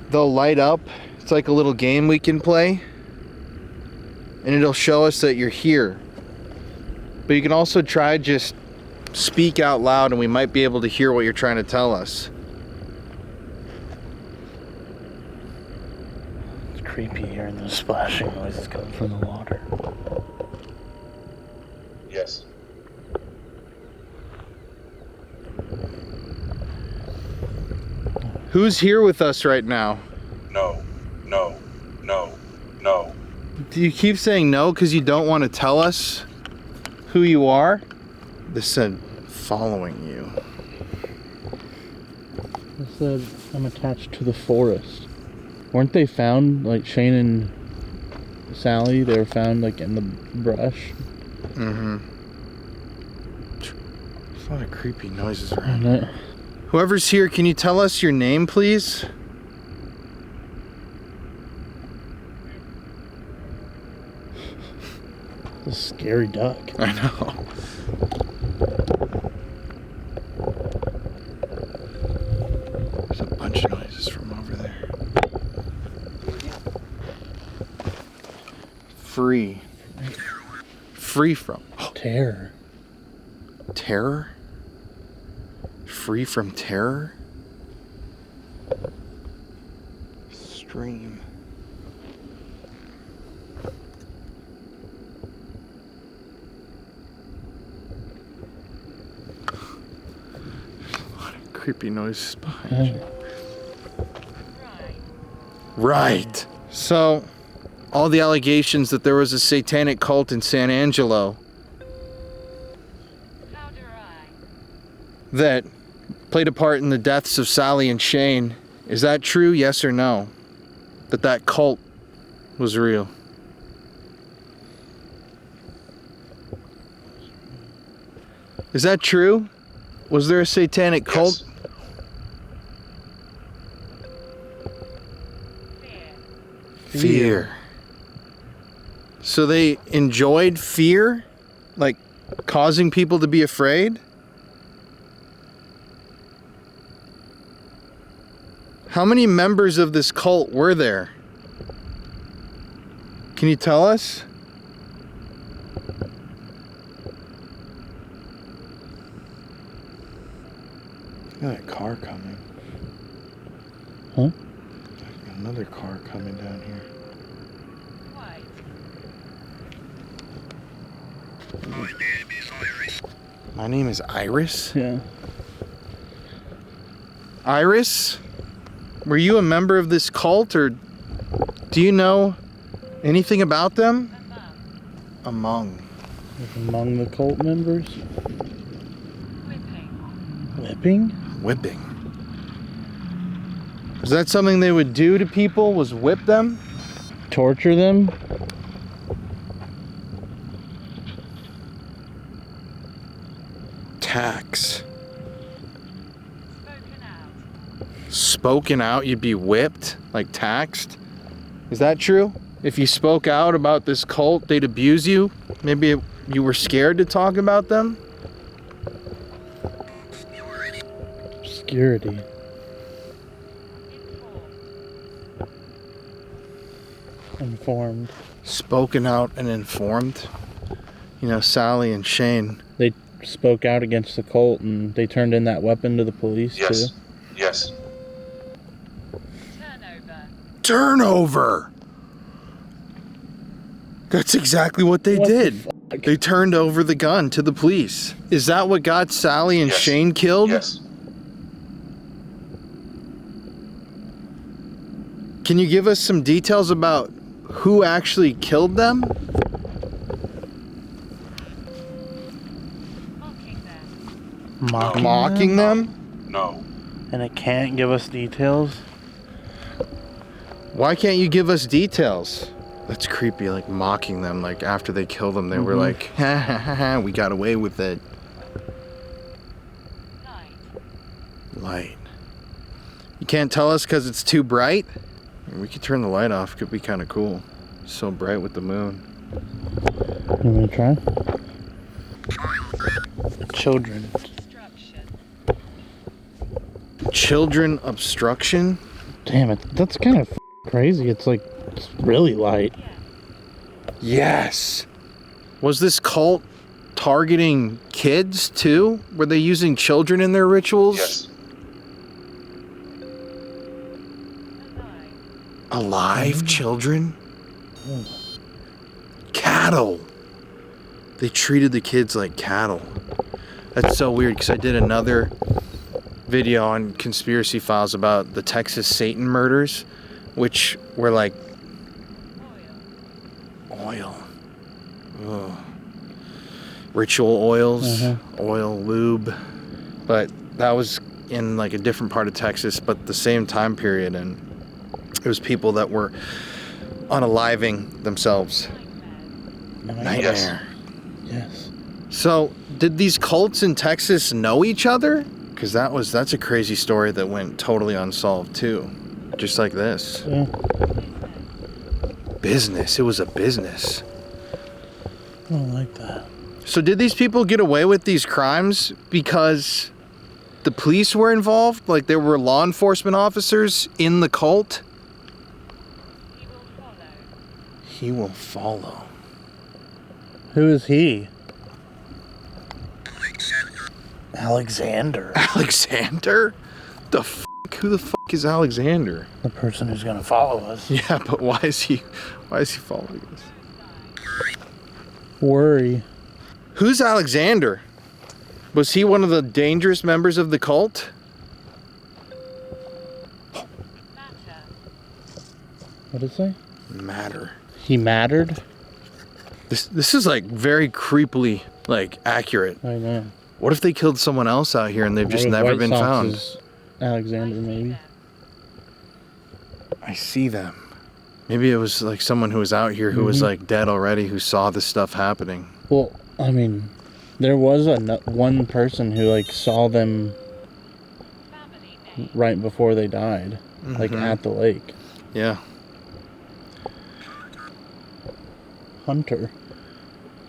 they'll light up. It's like a little game we can play. And it'll show us that you're here. But you can also try just speak out loud and we might be able to hear what you're trying to tell us. It's creepy hearing those splashing noises coming from the water. Yes. Who's here with us right now? No. Do you keep saying no because you don't want to tell us who you are? This said following you. It said, I'm attached to the forest. Weren't they found, like Shane and Sally, they were found like in the brush? Mm-hmm. There's a lot of creepy noises around here. Whoever's here, can you tell us your name, please? A scary duck. I know. There's a bunch of noises from over there. Free. Free from. Terror. Terror? Free from terror? Stream. Creepy noises behind you. Right. So, all the allegations that there was a satanic cult in San Angelo that played a part in the deaths of Sally and Shane, is that true, yes or no? That cult was real? Is that true? Was there a satanic cult? Yes. Fear. So they enjoyed fear? Like causing people to be afraid? How many members of this cult were there? Can you tell us? Got a car coming. Huh? Another car coming down here. My name is Iris? Yeah. Iris? Were you a member of this cult, or do you know anything about them? Among the cult members? Whipping? Whipping. Is that something they would do to people? Was whip them? Torture them? Tax. Spoken out, you'd be whipped? Like taxed? Is that true? If you spoke out about this cult, they'd abuse you? Maybe you were scared to talk about them? Security. Informed. Spoken out and informed? You know, Sally and Shane. They spoke out against the cult and they turned in that weapon to the police too? Yes. Turnover! That's exactly what they did. They turned over the gun to the police. Is that what got Sally and Shane killed? Yes. Can you give us some details about who actually killed them? Mocking them? No. And it can't give us details? Why can't you give us details? That's creepy, like mocking them, like after they kill them, they were like, ha ha ha ha, we got away with it. Light. You can't tell us because it's too bright? We could turn the light off, could be kind of cool. It's so bright with the moon. You want to try? Children. Children obstruction? Damn it, that's kind of crazy. It's like, it's really light. Yes. Was this cult targeting kids too? Were they using children in their rituals? Yes. Alive children? Cattle. They treated the kids like cattle. That's so weird because I did another video on Conspiracy Files about the Texas Satan murders, which were like oil. Ugh. Ritual oils, oil, lube. But that was in like a different part of Texas, but the same time period, and it was people that were unaliving themselves. Nightmare. Yes. So, did these cults in Texas know each other? Because that's a crazy story that went totally unsolved too. Just like this. Yeah. Business. It was a business. I don't like that. So did these people get away with these crimes because the police were involved? Like there were law enforcement officers in the cult? He will follow. Who is he? Alexander. Alexander? The f***? Who the f*** is Alexander? The person who's gonna follow us. Yeah, but why is he following us? Worry. Who's Alexander? Was he one of the dangerous members of the cult? What did it say? Matter. He mattered? This is like very creepily like accurate. I know. What if they killed someone else out here and they've just never been found? Alexander, maybe. I see them. Maybe it was like someone who was out here who was like dead already, who saw this stuff happening. Well, I mean, there was one person who like saw them right before they died, like at the lake. Yeah. Hunter.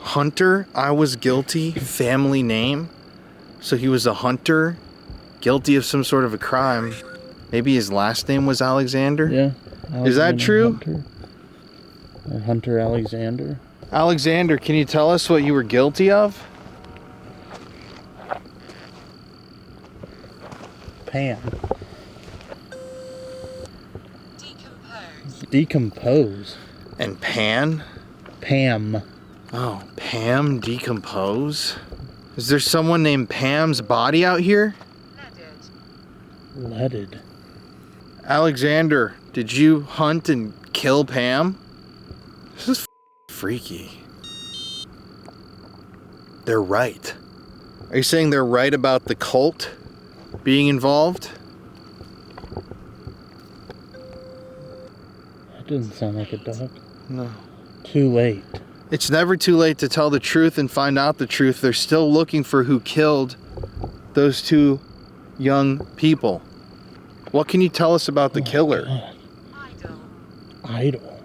Hunter, I was guilty, family name. So he was a hunter, guilty of some sort of a crime. Maybe his last name was Alexander? Yeah. Is that true? Hunter. Or Hunter Alexander. Alexander, can you tell us what you were guilty of? Pam. Decompose. And Pan? Pam. Oh, Pam decompose? Is there someone named Pam's body out here? Leaded. Alexander, did you hunt and kill Pam? This is freaky. They're right. Are you saying they're right about the cult being involved? That didn't sound like a dog. No. Too late. It's never too late to tell the truth and find out the truth. They're still looking for who killed those two young people. What can you tell us about the killer? God. Idol.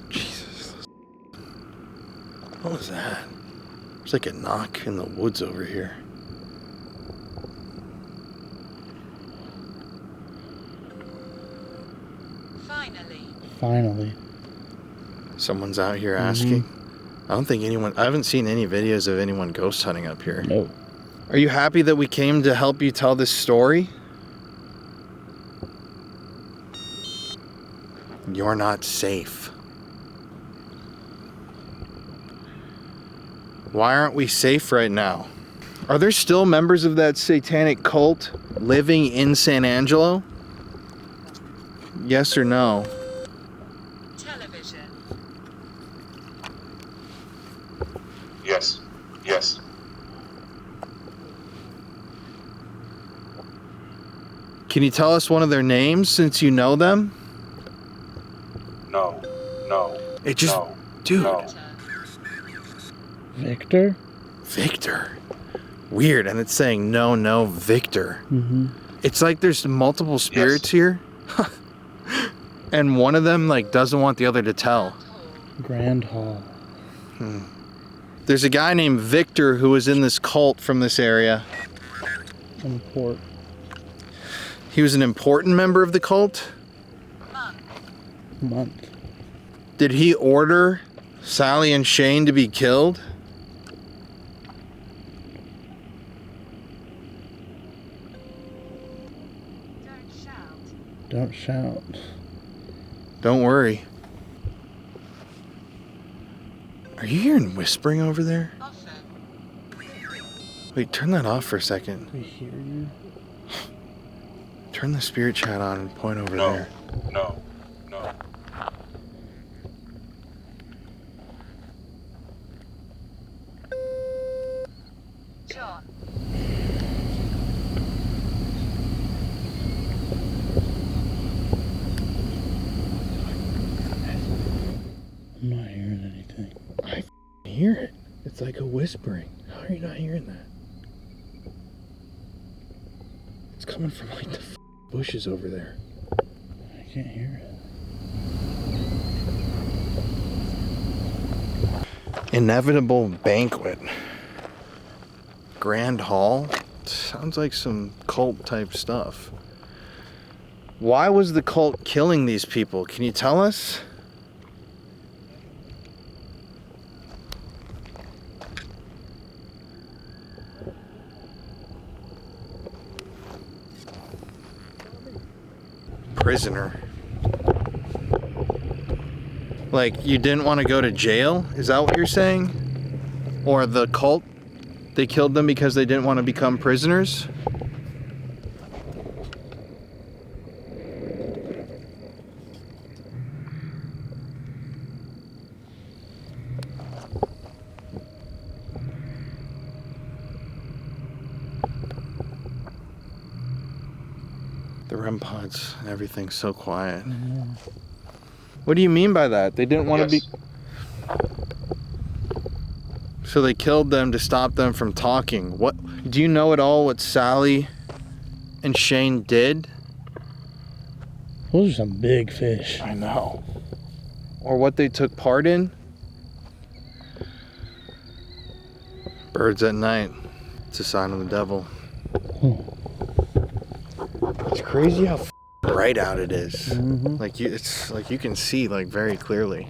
Jesus. What was that? There's like a knock in the woods over here. Finally. Someone's out here asking. I haven't seen any videos of anyone ghost hunting up here. No. Are you happy that we came to help you tell this story? You're not safe. Why aren't we safe right now? Are there still members of that satanic cult living in San Angelo? Yes or no? Television. Yes. Yes. Can you tell us one of their names since you know them? No. No. It just... No. Dude. No. Victor? Victor. Weird, and it's saying no, Victor. It's like there's multiple spirits here. And one of them like doesn't want the other to tell. Grand Hall. There's a guy named Victor who was in this cult from this area. Import. He was an important member of the cult? Month. Did he order Sally and Shane to be killed? Don't shout. Don't worry. Are you hearing whispering over there? Wait, turn that off for a second. They hear you? Turn the spirit chat on and point over there. No. No. John. hear it. It's like a whispering. How are you not hearing that? It's coming from like the bushes over there. I can't hear it. Inevitable banquet. Grand Hall? Sounds like some cult type stuff. Why was the cult killing these people? Can you tell us? Prisoner. Like, you didn't want to go to jail? Is that what you're saying? Or the cult, they killed them because they didn't want to become prisoners? The REM pods and everything's so quiet. What do you mean by that? They didn't want to be... So they killed them to stop them from talking. What? Do you know at all what Sally and Shane did? Those are some big fish. I know. Or what they took part in? Birds at night. It's a sign of the devil. It's crazy how bright out it is. Like it's like you can see like very clearly.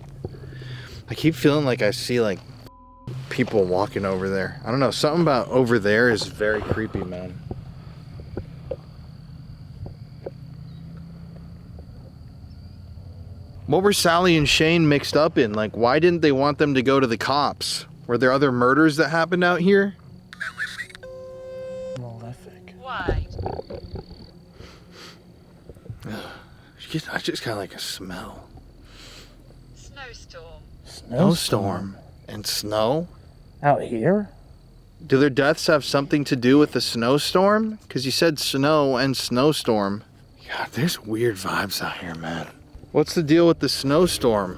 I keep feeling like I see like people walking over there. I don't know, something about over there is very creepy, man. What were Sally and Shane mixed up in? Like, why didn't they want them to go to the cops? Were there other murders that happened out here? Malefic. Why? I just got like a smell. Snowstorm. Snowstorm. And snow? Out here? Do their deaths have something to do with the snowstorm? Because you said snow and snowstorm. God, there's weird vibes out here, man. What's the deal with the snowstorm?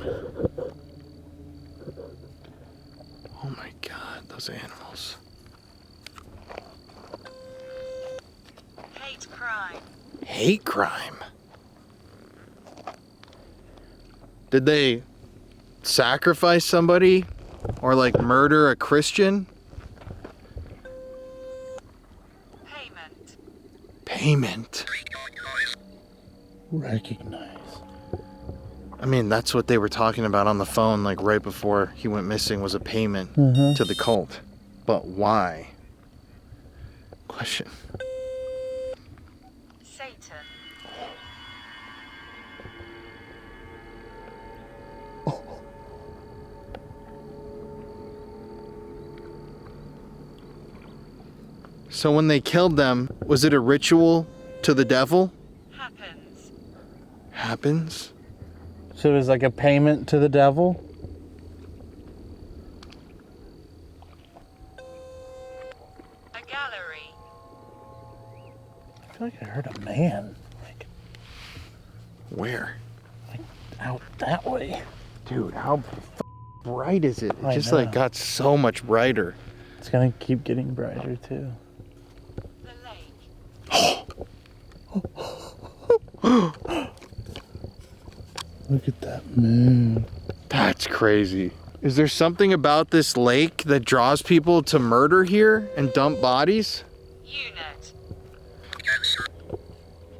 Oh my God, those animals. Hate crime. Hate crime? Did they sacrifice somebody? Or like murder a Christian? Payment. Recognize. I mean, that's what they were talking about on the phone, like right before he went missing, was a payment to the cult. But why? Question. Satan. So when they killed them, was it a ritual to the devil? Happens? So it was like a payment to the devil? A gallery. I feel like I heard a man. Like, where? Like out that way. Dude, how bright is it? It I just know. like got so much brighter. It's gonna keep getting brighter too. Look at that moon. That's crazy. Is there something about this lake that draws people to murder here and dump bodies? Unit.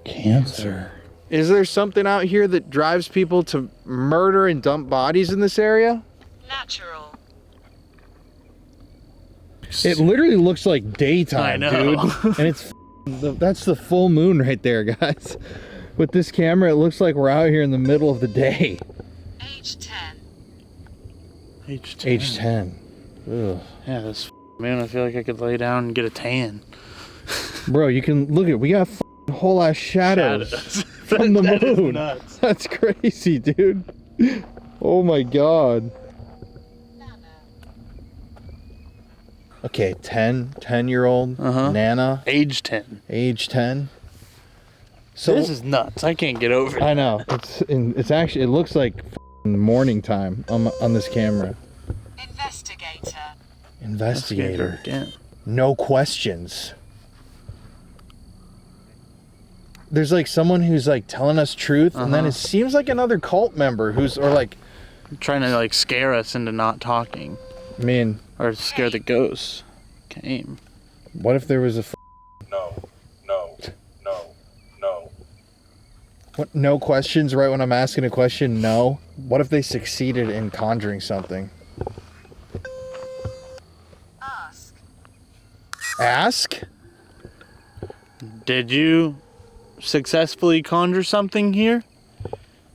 Cancer. Is there something out here that drives people to murder and dump bodies in this area? Natural. It literally looks like daytime, I know. dude. And it's that's the full moon right there, guys. With this camera, it looks like we're out here in the middle of the day. Age 10. Age 10. Age 10. Ugh. Yeah, this moon, I feel like I could lay down and get a tan. Bro, you can look at, we got whole ass shadows from the That is moon. nuts. That's crazy, dude. Oh my God. Okay, 10-year-old Nana. Age 10. Age 10. So This is nuts. I can't get over it. I know. It's actually, it looks like morning time on this camera. Investigate. Investigator. Again. No questions. There's like someone who's like telling us truth, and then it seems like another cult member who's, or like trying to like scare us into not talking. I mean, or scare the ghosts. Came. What if there was a No. What, no questions right when I'm asking a question? No. What if they succeeded in conjuring something? Ask? Did you successfully conjure something here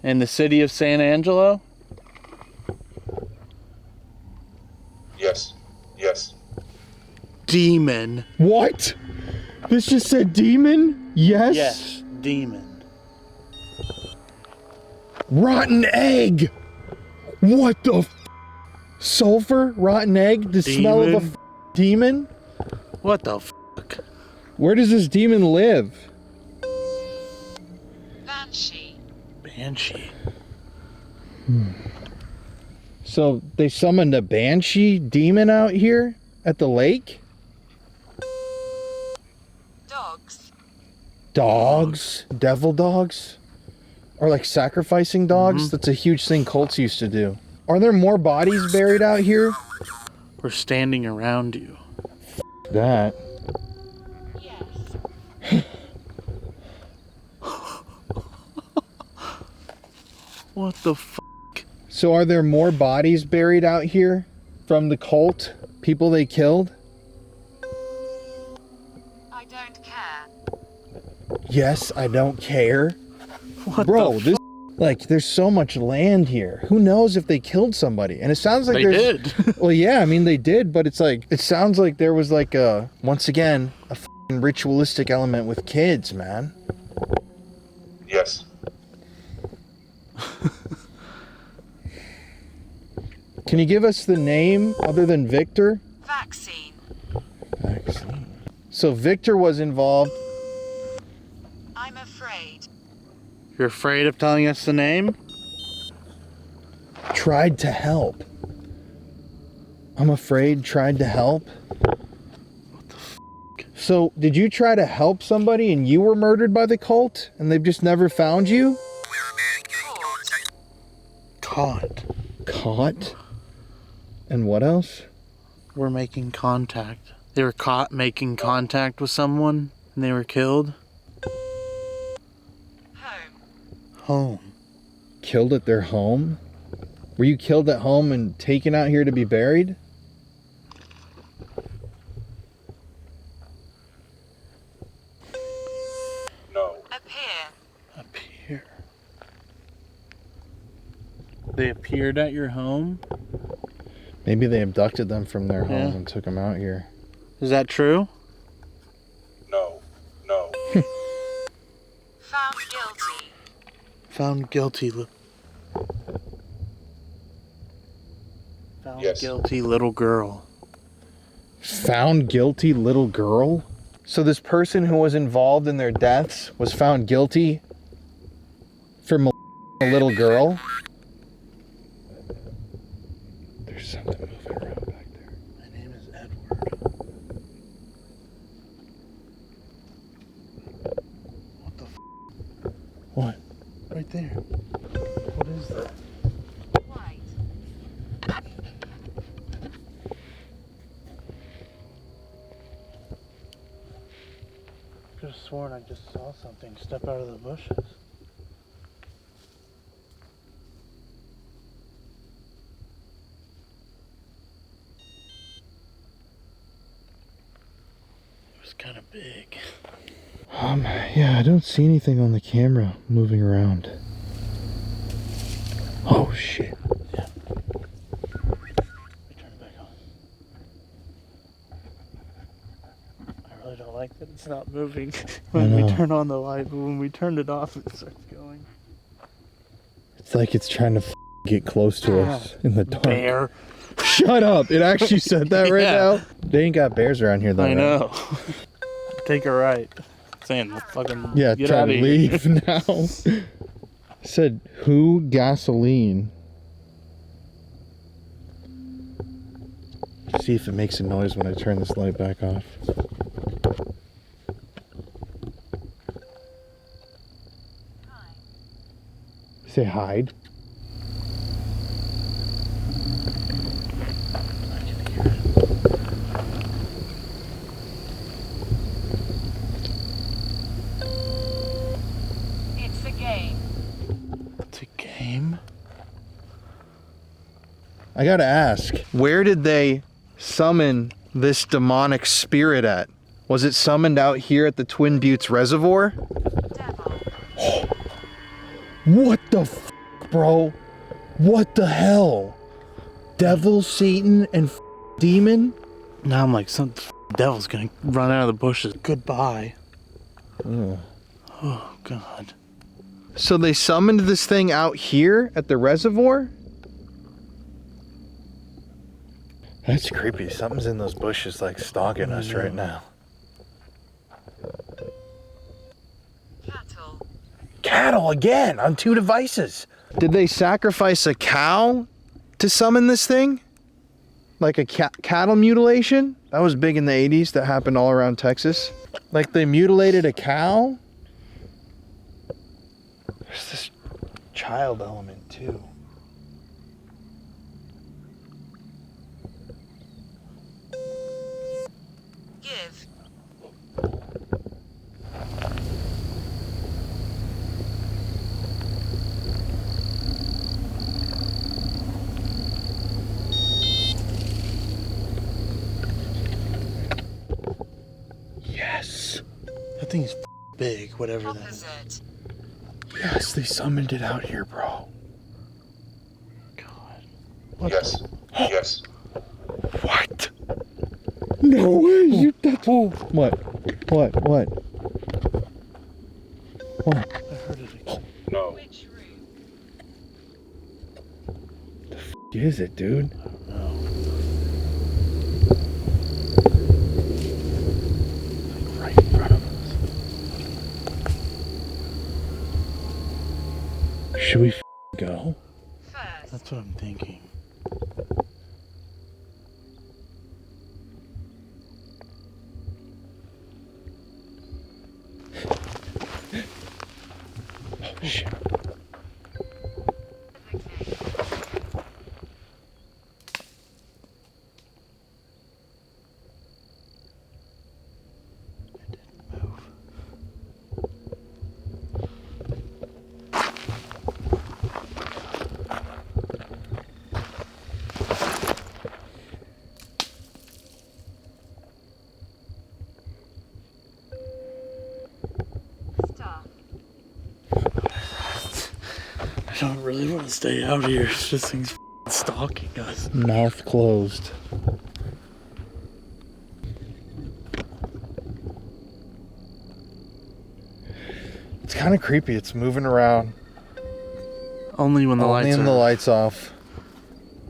in the city of San Angelo? Yes. Demon. What? This just said demon? Yes? Yes, demon. Rotten egg! What the sulfur? Rotten egg? The smell of a demon? What the fuck? Where does this demon live? Banshee. So they summoned a banshee demon out here at the lake? Dogs? Devil dogs? Or like sacrificing dogs? That's a huge thing cults used to do. Are there more bodies buried out here? We're standing around you. That. What the fuck? So are there more bodies buried out here from the cult? People they killed? I don't care. Yes, I don't care. What Bro, this like there's so much land here. Who knows if they killed somebody? And it sounds like they did. Well, yeah, I mean they did, but it's like it sounds like there was like a once again a f***ing ritualistic element with kids, man. Yes. Can you give us the name other than Victor? Vaccine. So Victor was involved. I'm afraid. You're afraid of telling us the name? Tried to help. I'm afraid tried to help. What the fuck? So did you try to help somebody and you were murdered by the cult and they've just never found you? Caught? And what else? We're making contact. They were caught making contact with someone and they were killed. Home. Killed at their home? Were you killed at home and taken out here to be buried? No. Appear. They appeared at your home? Maybe they abducted them from their home and took them out here. Is that true? No. Found guilty. Found guilty. Yes. Guilty little girl. Found guilty little girl? So this person who was involved in their deaths was found guilty for a little girl? There's something moving around back there. My name is Edward. What the f? What? Right there. What is that? I could have sworn I just saw something step out of the bushes. It was kind of big. Yeah, I don't see anything on the camera moving around. Oh, shit. Yeah. Turn it back on. I really don't like that it's not moving when we turn on the light, but when we turned it off, it starts going. It's like it's trying to get close to us in the dark. Bear. Shut up. It actually said that right now. They ain't got bears around here, though. I right? know. Take a right. Saying fucking Yeah, get try out to of leave here. now. Said, who gasoline? See if it makes a noise when I turn this light back off. Say hide. It's a game. It's a game? I gotta ask, where did they summon this demonic spirit at? Was it summoned out here at the Twin Buttes Reservoir? What the f, bro? What the hell? Devil, Satan, and demon? Now I'm like, some devil's gonna run out of the bushes. Goodbye. Ugh. Oh, God. So they summoned this thing out here at the reservoir? That's creepy. Something's in those bushes like stalking us right now. Cattle again on 2 devices. Did they sacrifice a cow to summon this thing? Like a cattle mutilation? That was big in the 80s. That happened all around Texas. Like they mutilated a cow? There's this child element too. Give. Yes. That thing's big, whatever that is. Yes, they summoned it out here, bro. What Yes. Yes. What? No way. You that's What? What? What? I heard it again. No. The f is it, dude? Right in front of us. Should we go? That's what I'm thinking. Oh, shit. I don't really want to stay out here. This thing's stalking us. Mouth closed. It's kind of creepy. It's moving around. Only when the lights off.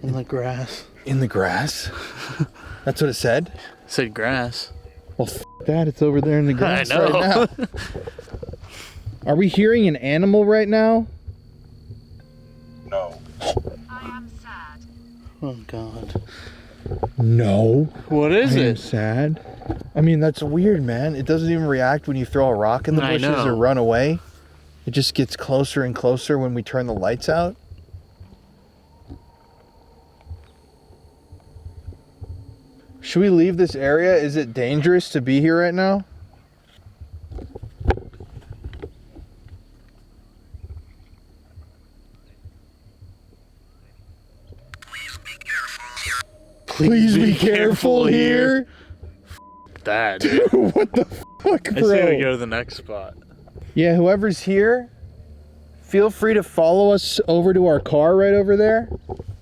In the grass. In the grass? That's what it said? It said grass. Well, that. It's over there in the grass I know. right now. Are we hearing an animal right now? No. I am sad. Oh, God. No. What is I am it? sad. I mean, that's weird, man. It doesn't even react when you throw a rock in the bushes or run away. It just gets closer and closer when we turn the lights out. Should we leave this area? Is it dangerous to be here right now? Please be careful here. That, dude. What the fuck, bro? I say we go to the next spot. Yeah, whoever's here, feel free to follow us over to our car right over there.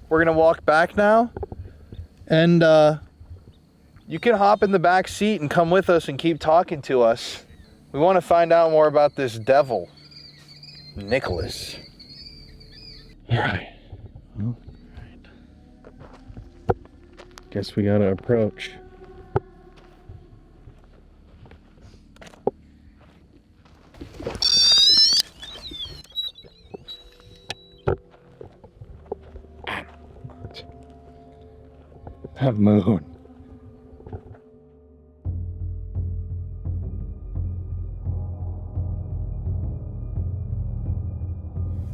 We're gonna walk back now. And you can hop in the back seat and come with us and keep talking to us. We want to find out more about this devil, Nicholas. All right. Well, guess we gotta approach. That moon.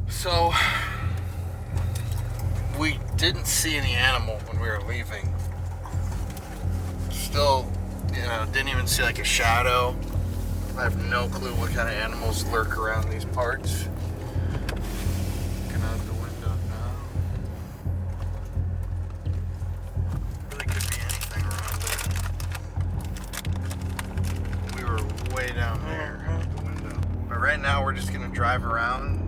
So, we didn't see any animal when we were leaving. Still, didn't even see like a shadow. I have no clue what kind of animals lurk around these parts. Looking out the window now. Really could be anything around there. We were way down there out the window. But right now we're just gonna drive around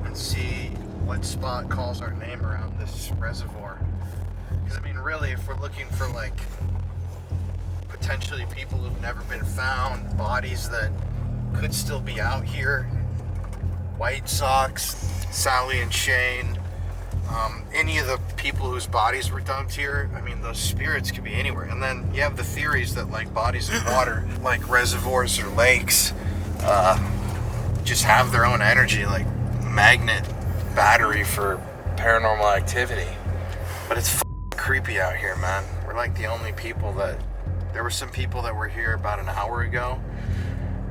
and see what spot calls our name around this reservoir. Because I mean, really, if we're looking for like potentially people who've never been found, bodies that could still be out here, White Sox, Sally and Shane, any of the people whose bodies were dumped here, I mean, those spirits could be anywhere. And then you have the theories that like bodies in water, like reservoirs or lakes, just have their own energy, like magnet battery for paranormal activity. But it's creepy out here, man. We're like the only people that... There were some people that were here about an hour ago,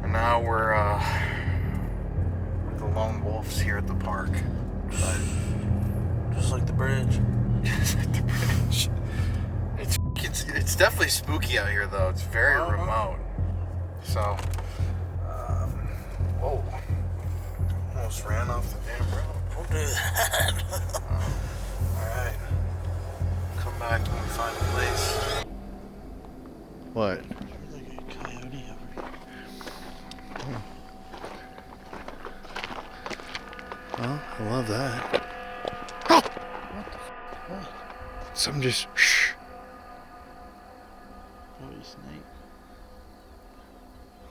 and now we're the lone wolves here at the park. But just like the bridge. Just like the bridge. It's definitely spooky out here, though. It's very remote. So, whoa. Almost ran off the damn road. Don't do that. Alright. Come back when we find a place. What? There's like a coyote over here. Well, I love that. Oh! What the what? Some just shh. Probably a snake.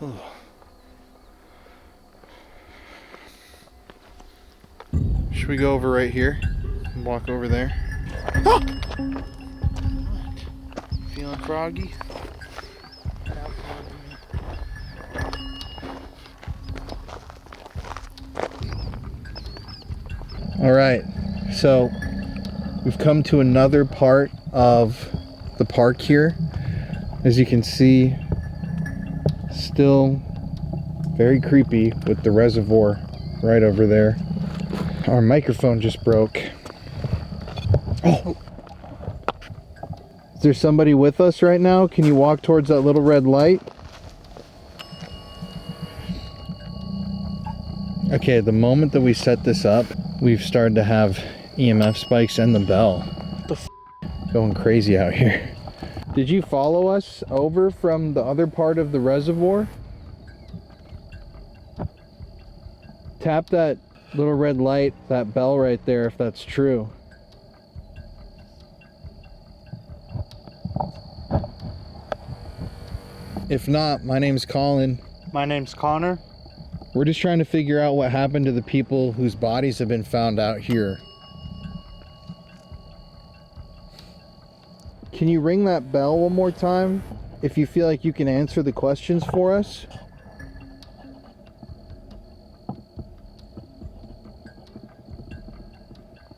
Oh. Should we go over right here and walk over there? Oh! What? Feeling froggy? All right, so we've come to another part of the park here. As you can see, still very creepy with the reservoir right over there. Our microphone just broke. Oh! Is there somebody with us right now? Can you walk towards that little red light? Okay, the moment that we set this up, we've started to have EMF spikes and the bell. What the f***? Going crazy out here. Did you follow us over from the other part of the reservoir? Tap that little red light, that bell right there, if that's true. If not, my name's Colin. My name's Connor. We're just trying to figure out what happened to the people whose bodies have been found out here. Can you ring that bell one more time if you feel like you can answer the questions for us?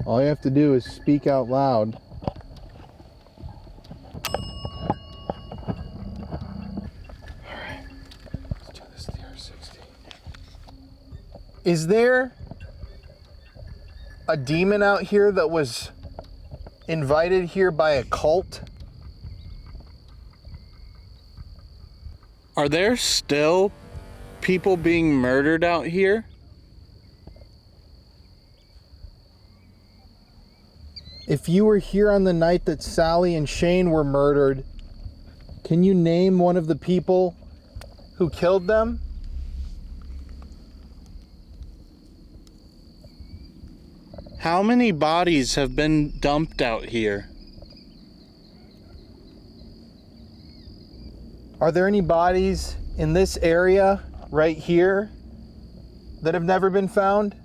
All you have to do is speak out loud. Alright, let's do this DR60. Is there a demon out here that was invited here by a cult? Are there still people being murdered out here? If you were here on the night that Sally and Shane were murdered, can you name one of the people who killed them? How many bodies have been dumped out here? Are there any bodies in this area right here that have never been found?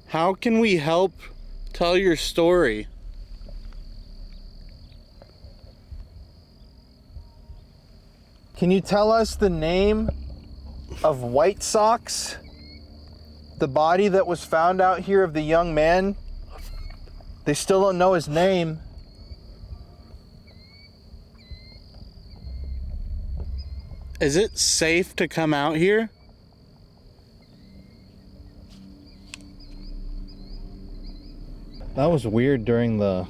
How can we help tell your story? Can you tell us the name of White Sox? The body that was found out here of the young man? They still don't know his name. Is it safe to come out here? That was weird during the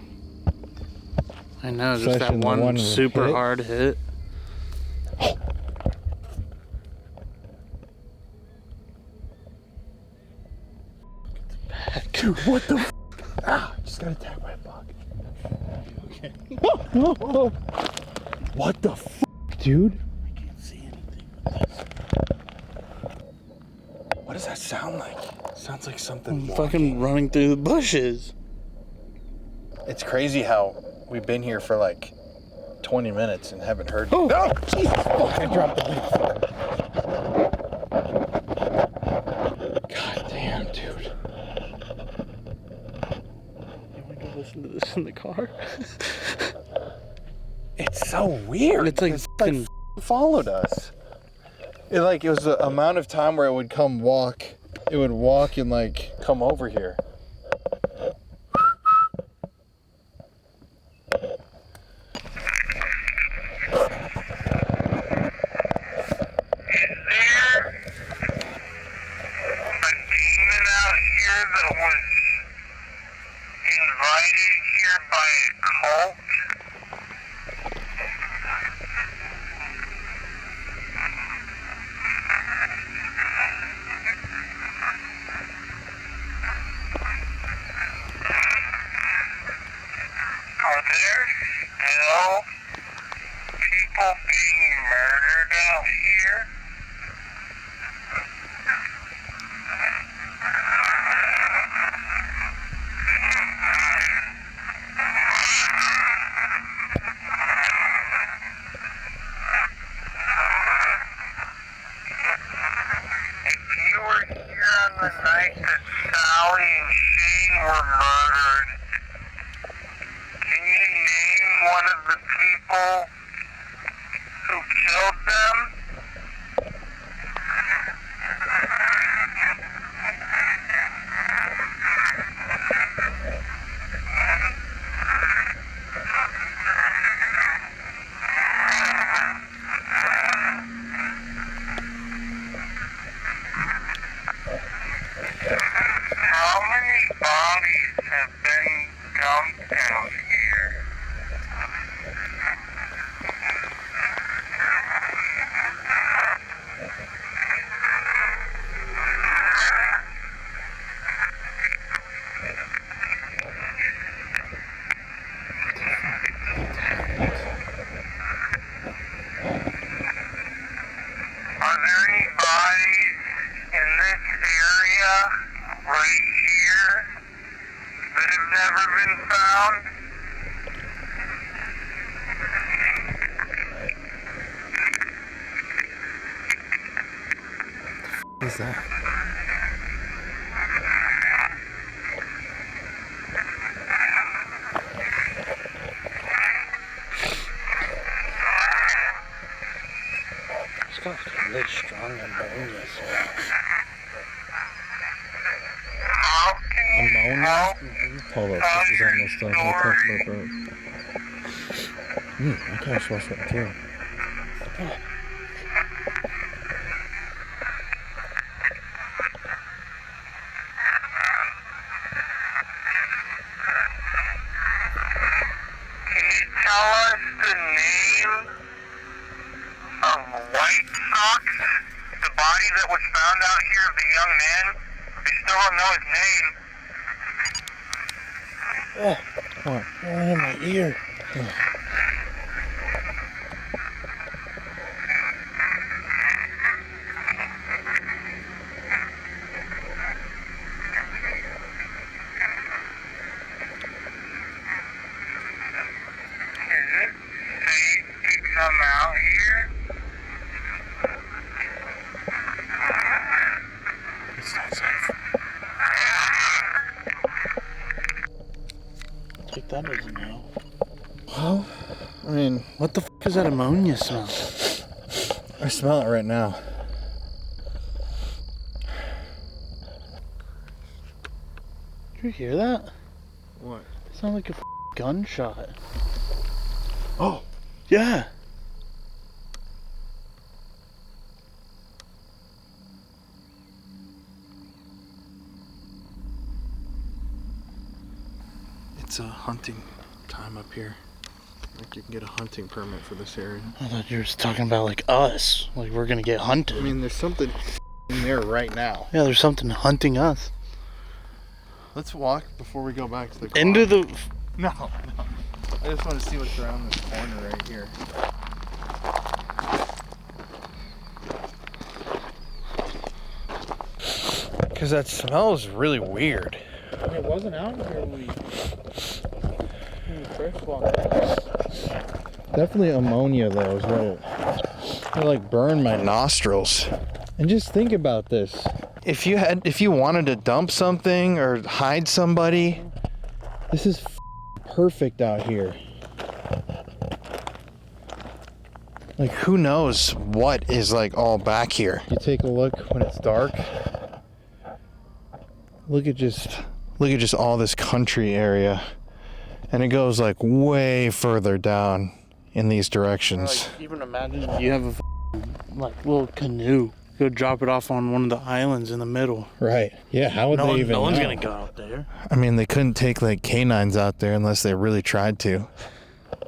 I know, just that session, one super hit. hard hit. Dude, what the f? Ah, I just got attacked by a bug. Okay. Oh. What the f, dude? I can't see anything with this. What does that sound like? Sounds like something Fucking running through the bushes. It's crazy how we've been here for like 20 minutes and haven't heard. Oh, no! Jesus fuck, I dropped the big fucker. God damn, dude. You want to go listen to this in the car? It's so weird. It's like fucking followed us. It was the amount of time where it would come walk. It would walk and like come over here. What is that? It's got a really strong ammonia smell. Ammonia? Hold up, this is almost done. We'll talk about that. I kind of smell something too. Oh, my ear. That doesn't know. Well, I mean, what the f is that ammonia smell? I smell it right now. Did you hear that? What? It sounded like a gunshot. Oh, yeah. It's a hunting time up here. Like you can get a hunting permit for this area. I thought you were talking about like us. Like we're gonna get hunted. I mean, there's something in there right now. Yeah, there's something hunting us. Let's walk before we go back to the car. Into the... No. I just want to see what's around this corner right here. Because that smells really weird. It wasn't out here when we first walked out. Definitely ammonia though is what it like burned my nostrils. And just think about this. If you wanted to dump something or hide somebody, this is perfect out here. Like who knows what is like all back here. You take a look when it's dark. Look at just all this country area. And it goes like way further down in these directions. Like, even imagine you have a like little canoe. Go drop it off on one of the islands in the middle. Right. Yeah, how would they even No one's know? gonna go out there. I mean, they couldn't take like canines out there unless they really tried to.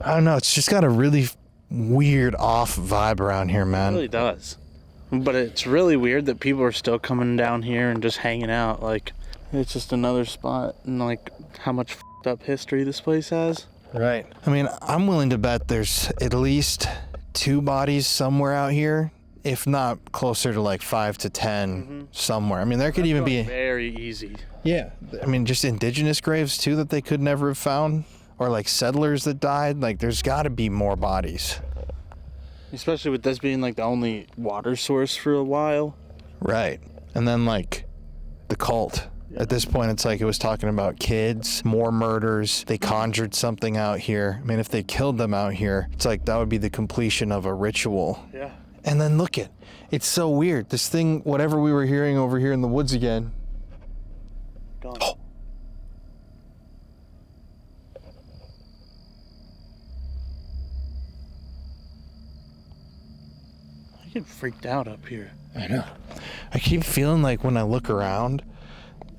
I don't know, it's just got a really weird off vibe around here, man. It really does. But it's really weird that people are still coming down here and just hanging out. Like, it's just another spot, and like how much f***ed up history this place has. Right. I mean, I'm willing to bet there's at least 2 bodies somewhere out here, if not closer to like 5 to 10 somewhere. I mean, there could even be very easy. Yeah. I mean, just indigenous graves too that they could never have found, or like settlers that died. Like, there's got to be more bodies. Especially with this being like the only water source for a while. Right. And then like the cult. At this point, it's like it was talking about kids, more murders. They conjured something out here. I mean, if they killed them out here, it's like that would be the completion of a ritual. Yeah. And then look at, it's so weird. This thing, whatever we were hearing over here in the woods again. Gone. Oh. I get freaked out up here. I know. I keep feeling like when I look around,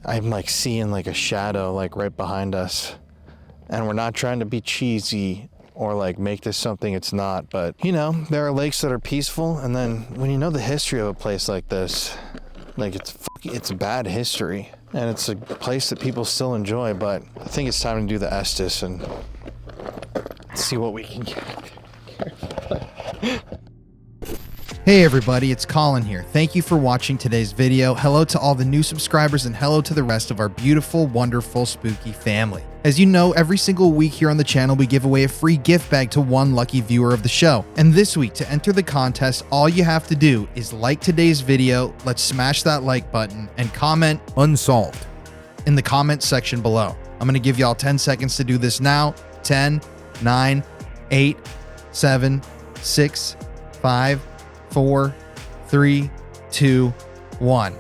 I'm like seeing like a shadow like right behind us. And we're not trying to be cheesy or like make this something it's not, but you know, there are lakes that are peaceful, and then when you know the history of a place like this, like it's bad history, and it's a place that people still enjoy, but I think it's time to do the Estes and see what we can get. Hey everybody, it's Colin here. Thank you for watching today's video. Hello to all the new subscribers and hello to the rest of our beautiful, wonderful, spooky family. As you know, every single week here on the channel, we give away a free gift bag to one lucky viewer of the show. And this week, to enter the contest, all you have to do is like today's video, let's smash that like button, and comment "unsolved" in the comment section below. I'm going to give y'all 10 seconds to do this now. 10, 9, 8, 7, 6, 5, 4, 3, 2, 1.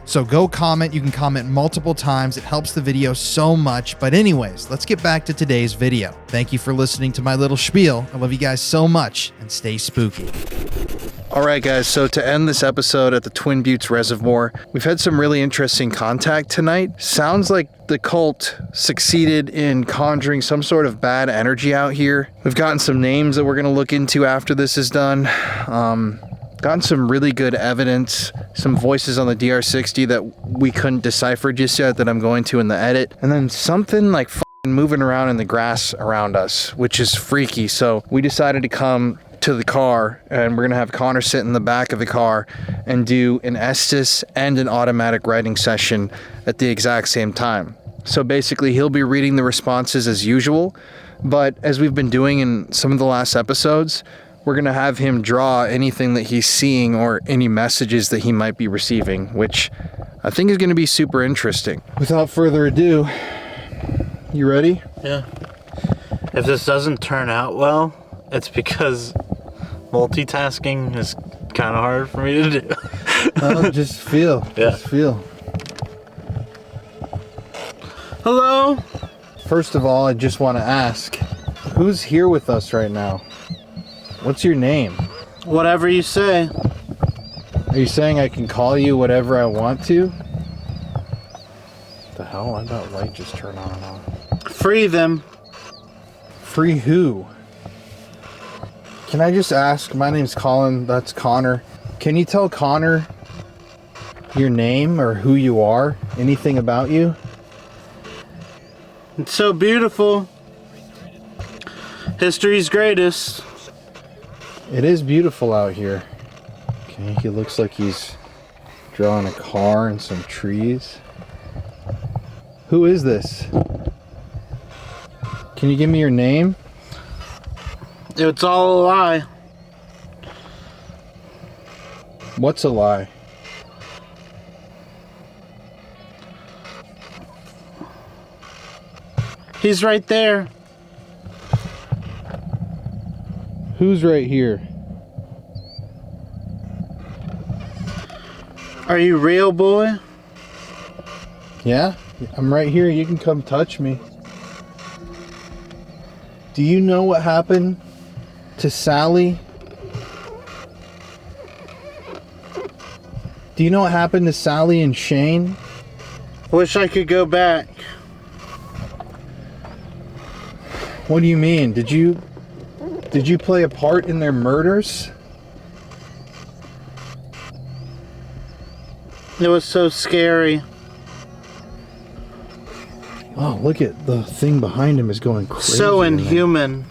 So go comment. You can comment multiple times. It helps the video so much. But anyways, let's get back to today's video. Thank you for listening to my little spiel. I love you guys so much, and stay spooky. All right, guys, so to end this episode at the Twin Buttes Reservoir, we've had some really interesting contact tonight. Sounds like the cult succeeded in conjuring some sort of bad energy out here. We've gotten some names that we're going to look into after this is done. Gotten some really good evidence, some voices on the DR60 that we couldn't decipher just yet that I'm going to in the edit. And then something like moving around in the grass around us, which is freaky. So we decided to come to the car, and we're gonna have Connor sit in the back of the car and do an Estes and an automatic writing session at the exact same time. So basically he'll be reading the responses as usual, but as we've been doing in some of the last episodes, we're gonna have him draw anything that he's seeing or any messages that he might be receiving, which I think is gonna be super interesting. Without further ado, you ready? Yeah. If this doesn't turn out well, it's because multitasking is kind of hard for me to do. Oh, just feel. Yeah. Just feel. Hello? First of all, I just want to ask, who's here with us right now? What's your name? Whatever you say. Are you saying I can call you whatever I want to? What the hell? Why'd that light just turn on and off? Free them. Free who? Can I just ask? My name's Colin. That's Connor. Can you tell Connor your name or who you are? Anything about you? It's so beautiful. History's greatest. It is beautiful out here. Okay, he looks like he's drawing a car and some trees. Who is this? Can you give me your name? It's all a lie. What's a lie? He's right there. Who's right here? Are you real, boy? Yeah, I'm right here. You can come touch me. Do you know what happened to Sally? Do you know what happened to Sally and Shane? Wish I could go back. What do you mean? Did you play a part in their murders? It was so scary. Oh, look at the thing behind him is going crazy. So inhuman.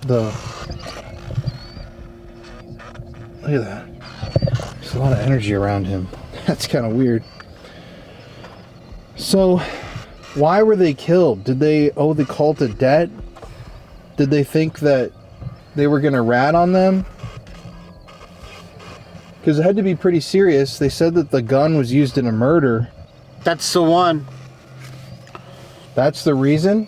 Look at that. There's a lot of energy around him. That's kind of weird. So, why were they killed? Did they owe the cult a debt? Did they think that they were going to rat on them? Because it had to be pretty serious. They said that the gun was used in a murder. That's the one. That's the reason?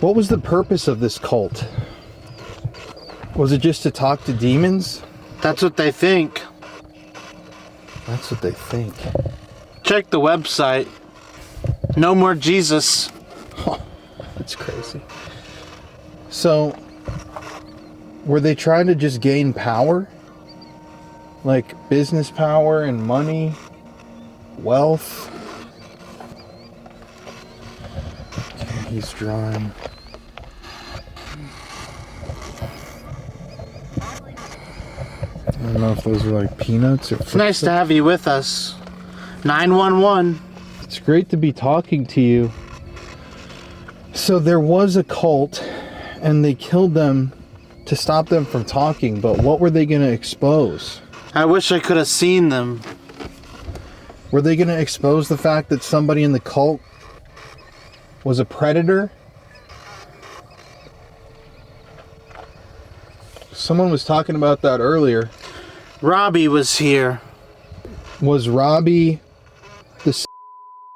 What was the purpose of this cult? Was it just to talk to demons? That's what they think. That's what they think. Check the website. No more Jesus. That's crazy. So, were they trying to just gain power? Like business power and money? Wealth? Okay, he's drawing. I don't know if those are like peanuts or... It's nice to have you with us. 911. It's great to be talking to you. So there was a cult and they killed them to stop them from talking, but what were they going to expose? I wish I could have seen them. Were they going to expose the fact that somebody in the cult was a predator? Someone was talking about that earlier. Robbie was here. Was Robbie the...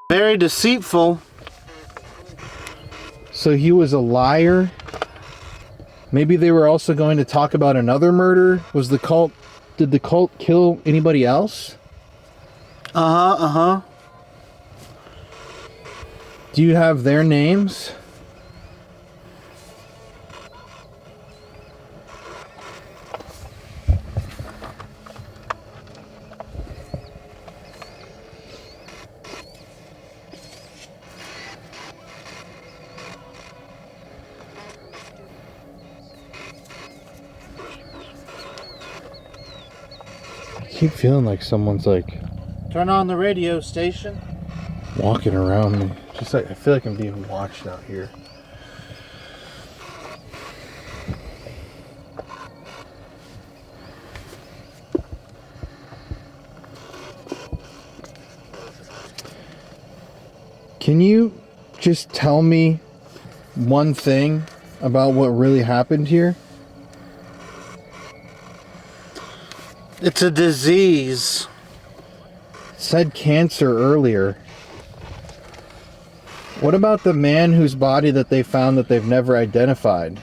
Very deceitful. So he was a liar? Maybe they were also going to talk about another murder? Was the cult... Did the cult kill anybody else? Uh-huh. Do you have their names? I keep feeling like someone's like Turn on the radio station. walking around me. Just like I feel like I'm being watched out here. Can you just tell me one thing about what really happened here? It's a disease. It said cancer earlier. What about the man whose body that they found that they've never identified?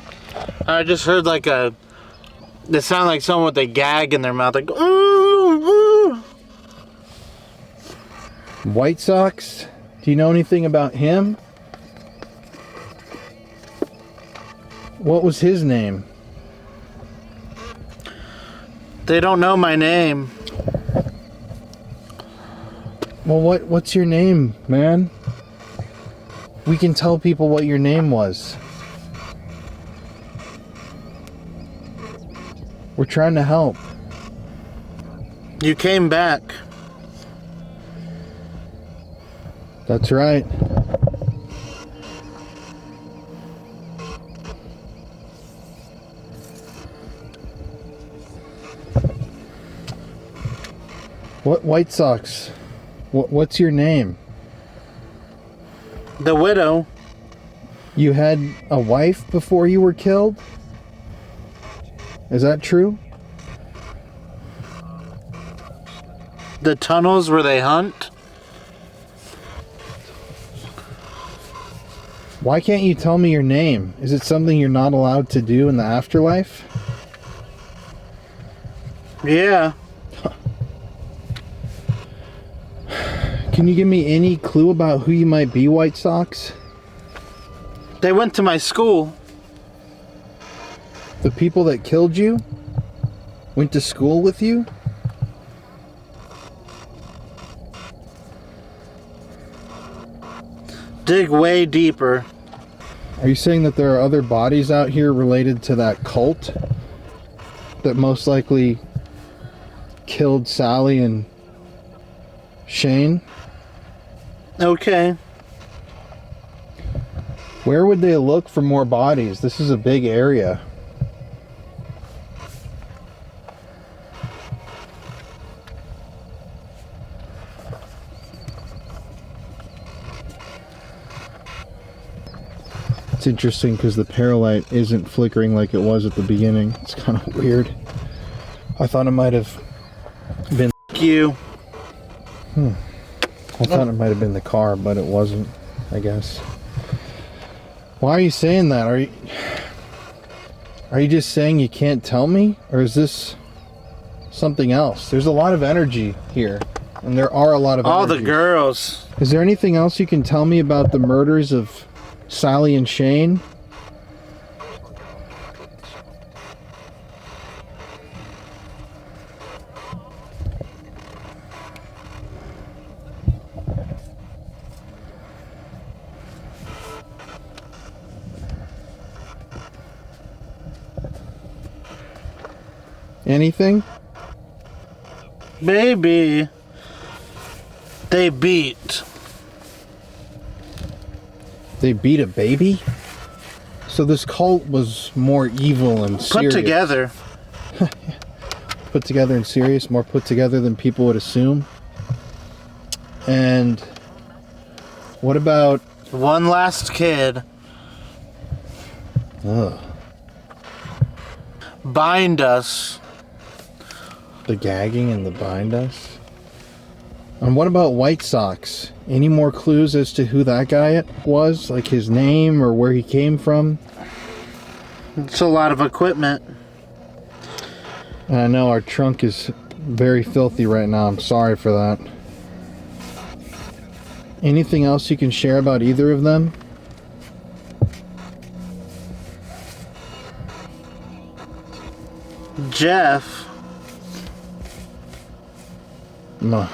I just heard like it sounded like someone with a gag in their mouth, like, ooh, ooh. White Sox? Do you know anything about him? What was his name? They don't know my name. Well, what's your name, man? We can tell people what your name was. We're trying to help. You came back. That's right. What White Sox? What's your name? The Widow. You had a wife before you were killed? Is that true? The tunnels where they hunt? Why can't you tell me your name? Is it something you're not allowed to do in the afterlife? Yeah. Can you give me any clue about who you might be, White Sox? They went to my school. The people that killed you went to school with you? Dig way deeper. Are you saying that there are other bodies out here related to that cult that most likely killed Sally and Shane? Okay. Where would they look for more bodies? This is a big area. It's interesting because the paralight isn't flickering like it was at the beginning. It's kind of weird. I thought it might have been you. I thought it might have been the car, but it wasn't, I guess. Why are you saying that? Are you just saying you can't tell me? Or is this something else? There's a lot of energy here. And there are a lot of all the energies. girls. Is there anything else you can tell me about the murders of Sally and Shane? Anything? Maybe they beat a baby? So this cult was more evil and serious. put together. Put together and serious, more put together than people would assume. And what about one last kid? Ugh. Bind us. The gagging and the bind us? And what about White Sox? Any more clues as to who that guy was? Like his name or where he came from? It's a lot of equipment. And I know our trunk is very filthy right now. I'm sorry for that. Anything else you can share about either of them? Jeff. No.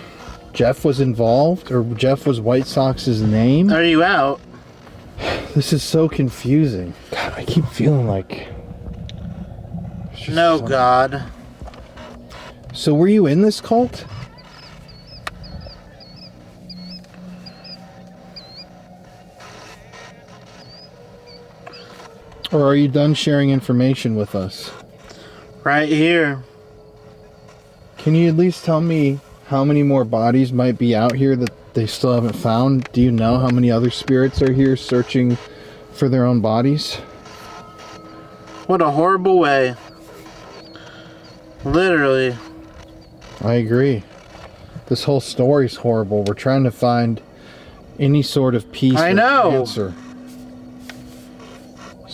Jeff was involved? Or Jeff was White Sox's name? Are you out? This is so confusing. God, I keep feeling like... No, God. So were you in this cult? Or are you done sharing information with us? Right here. Can you at least tell me how many more bodies might be out here that they still haven't found? Do you know how many other spirits are here searching for their own bodies? What a horrible way. Literally. I agree. This whole story's horrible. We're trying to find any sort of peace or answer.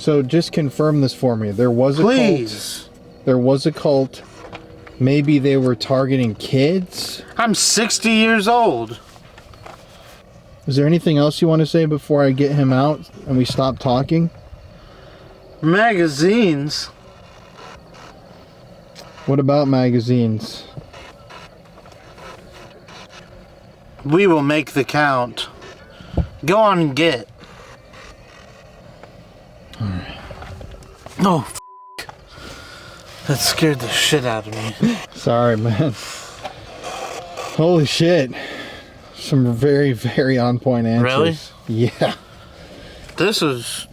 So just confirm this for me. There was a Please. cult. There was a cult. Maybe they were targeting kids? I'm 60 years old. Is there anything else you want to say before I get him out and we stop talking? Magazines. What about magazines? We will make the count. Go on and get. Alright. Oh, that scared the shit out of me. Sorry, man. Holy shit. Some very, very on point answers. Really? Yeah. This is...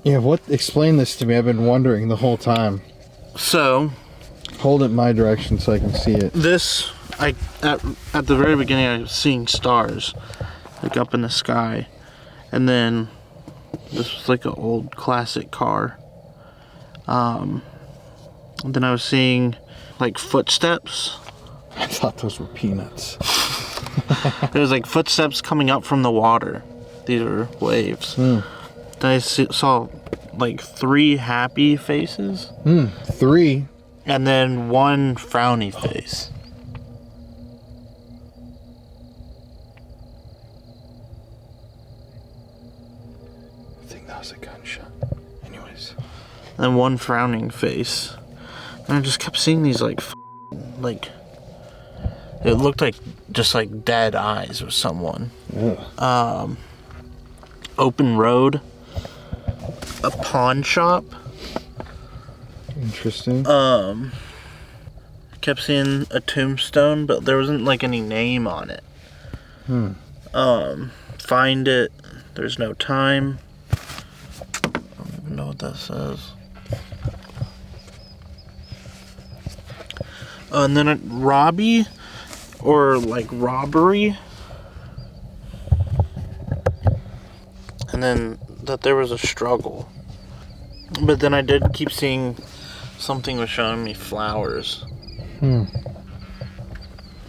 Yeah, what? Explain this to me. I've been wondering the whole time. So... Hold it my direction so I can see it. This... at the very beginning, I was seeing stars. Like up in the sky. And then... This was like an old classic car. And then I was seeing like footsteps. I thought those were peanuts. There was like footsteps coming up from the water. These are waves. Then I saw like 3 happy faces. 3? And then 1 frowny face. I think that was a gunshot. Anyways. And 1 frowning face. And I just kept seeing these like it looked like just like dead eyes of someone. Ugh. Open road. A pawn shop. Interesting. Kept seeing a tombstone, but there wasn't like any name on it. Find it. There's no time. I don't even know what that says. And then a Robbie, or like robbery. And then that there was a struggle. But then I did keep seeing something was showing me flowers.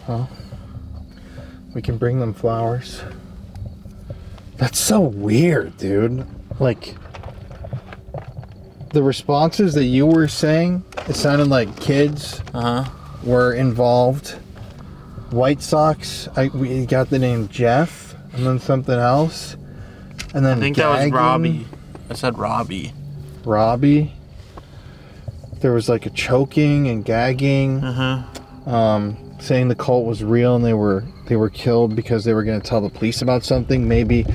Well, we can bring them flowers. That's so weird, dude. Like, the responses that you were saying, it sounded like kids were involved. White Sox, we got the name Jeff, and then something else. And then I think that was Robbie. I said Robbie. Robbie. There was like a choking and gagging. Saying the cult was real and they were killed because they were going to tell the police about something. Maybe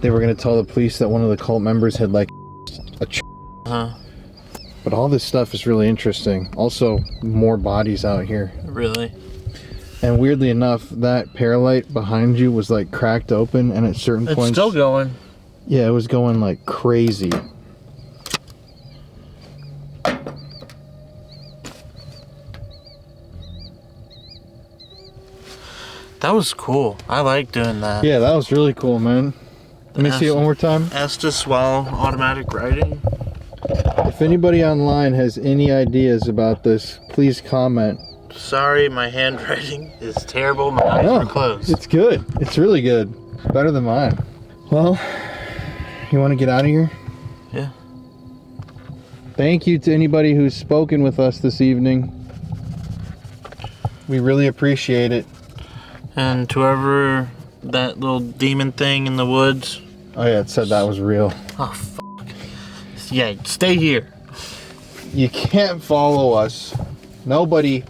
they were going to tell the police that one of the cult members had like a But all this stuff is really interesting. Also, more bodies out here. Really? And weirdly enough, that paralight behind you was like cracked open, and at certain points... It's still going. Yeah, it was going like crazy. That was cool. I like doing that. Yeah, that was really cool, man. Let me see it one more time. Estes while automatic writing. If anybody online has any ideas about this, please comment. Sorry, my handwriting is terrible. My eyes are closed. It's good. It's really good. It's better than mine. Well, you want to get out of here? Yeah. Thank you to anybody who's spoken with us this evening. We really appreciate it. And to whoever that little demon thing in the woods. Oh yeah, it said that was real. Oh, fuck. Yeah, stay here. You can't follow us. Nobody,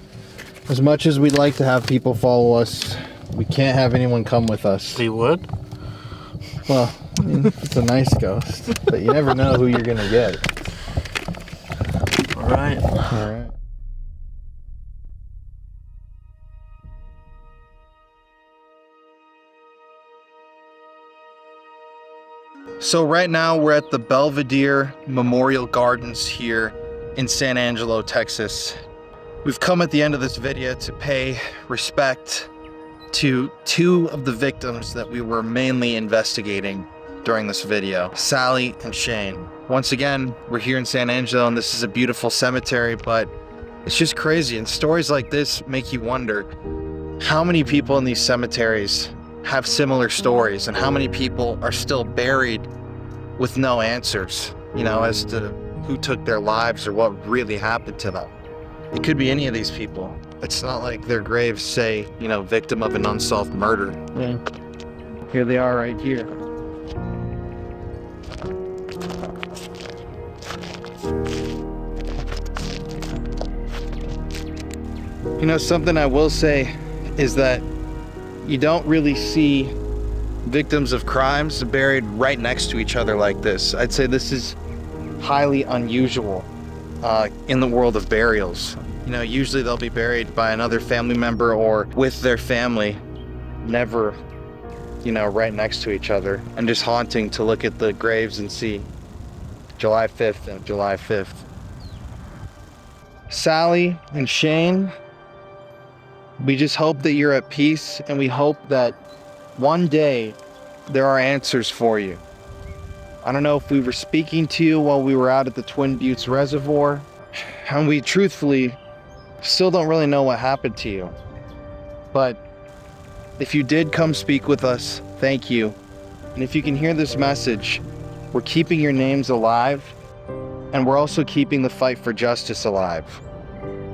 as much as we'd like to have people follow us, we can't have anyone come with us. We would? Well, I mean, it's a nice ghost, but you never know who you're gonna get. Alright. Alright. So right now we're at the Belvedere Memorial Gardens here in San Angelo, Texas. We've come at the end of this video to pay respect to 2 of the victims that we were mainly investigating during this video, Sally and Shane. Once again, we're here in San Angelo and this is a beautiful cemetery, but it's just crazy. And stories like this make you wonder how many people in these cemeteries have similar stories and how many people are still buried with no answers. as to who took their lives or what really happened to them. It could be any of these people. It's not like their graves say, victim of an unsolved murder. Yeah. Here they are right here. Something I will say is that you don't really see victims of crimes buried right next to each other like this. I'd say this is highly unusual in the world of burials. Usually they'll be buried by another family member or with their family, never, right next to each other. And just haunting to look at the graves and see July 5th and July 5th. Sally and Shane, we just hope that you're at peace, and we hope that one day there are answers for you. I don't know if we were speaking to you while we were out at the Twin Buttes Reservoir, and we truthfully still don't really know what happened to you. But if you did come speak with us, thank you. And if you can hear this message, we're keeping your names alive, and we're also keeping the fight for justice alive.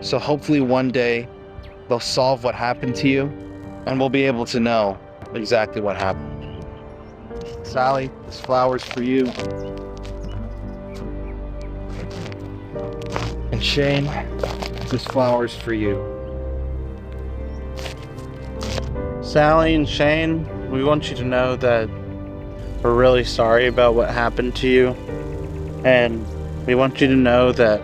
So hopefully one day they'll solve what happened to you, and we'll be able to know exactly what happened. Sally, this flower's for you. And Shane, this flower's for you. Sally and Shane, we want you to know that we're really sorry about what happened to you. And we want you to know that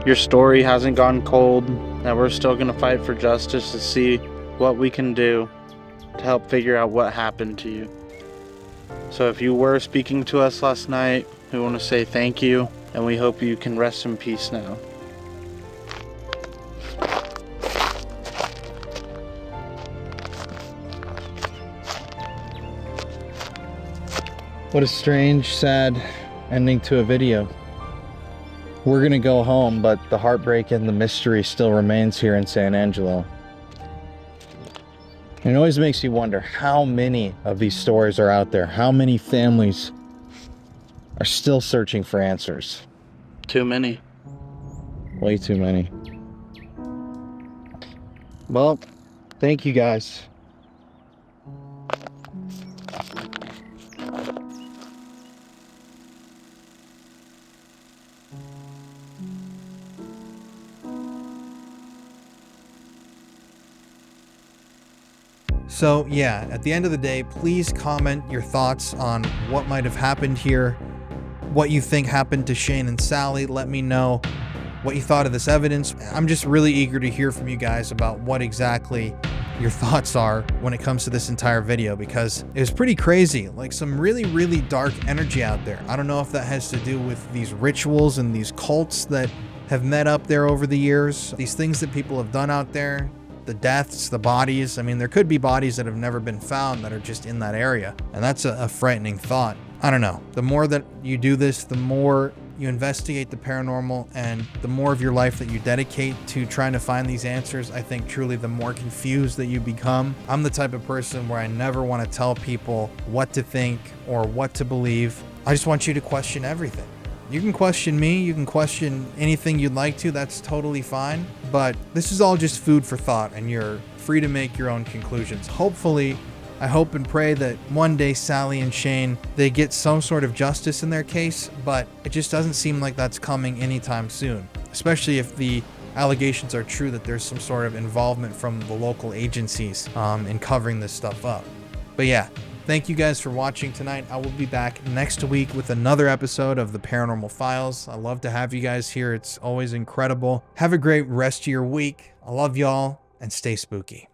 your story hasn't gone cold, that we're still going to fight for justice to see what we can do to help figure out what happened to you. So if you were speaking to us last night, we want to say thank you, and we hope you can rest in peace now. What a strange, sad ending to a video. We're gonna go home, but the heartbreak and the mystery still remains here in San Angelo. And it always makes you wonder how many of these stories are out there, how many families are still searching for answers. Too many. Way too many. Well, thank you guys. So yeah, at the end of the day, please comment your thoughts on what might have happened here, what you think happened to Shane and Sally. Let me know what you thought of this evidence. I'm just really eager to hear from you guys about what exactly your thoughts are when it comes to this entire video, because it was pretty crazy, like some really, really dark energy out there. I don't know if that has to do with these rituals and these cults that have met up there over the years, these things that people have done out there. The deaths, the bodies. I mean, there could be bodies that have never been found that are just in that area. And that's a frightening thought. I don't know. The more that you do this, the more you investigate the paranormal, and the more of your life that you dedicate to trying to find these answers, I think truly the more confused that you become. I'm the type of person where I never want to tell people what to think or what to believe. I just want you to question everything. You can question me, you can question anything you'd like to, that's totally fine. But this is all just food for thought, and you're free to make your own conclusions. Hopefully, I hope and pray that one day Sally and Shane, they get some sort of justice in their case, but it just doesn't seem like that's coming anytime soon. Especially if the allegations are true that there's some sort of involvement from the local agencies in covering this stuff up. But yeah. Thank you guys for watching tonight. I will be back next week with another episode of the Paranormal Files. I love to have you guys here. It's always incredible. Have a great rest of your week. I love y'all, and stay spooky.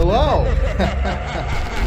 Hello.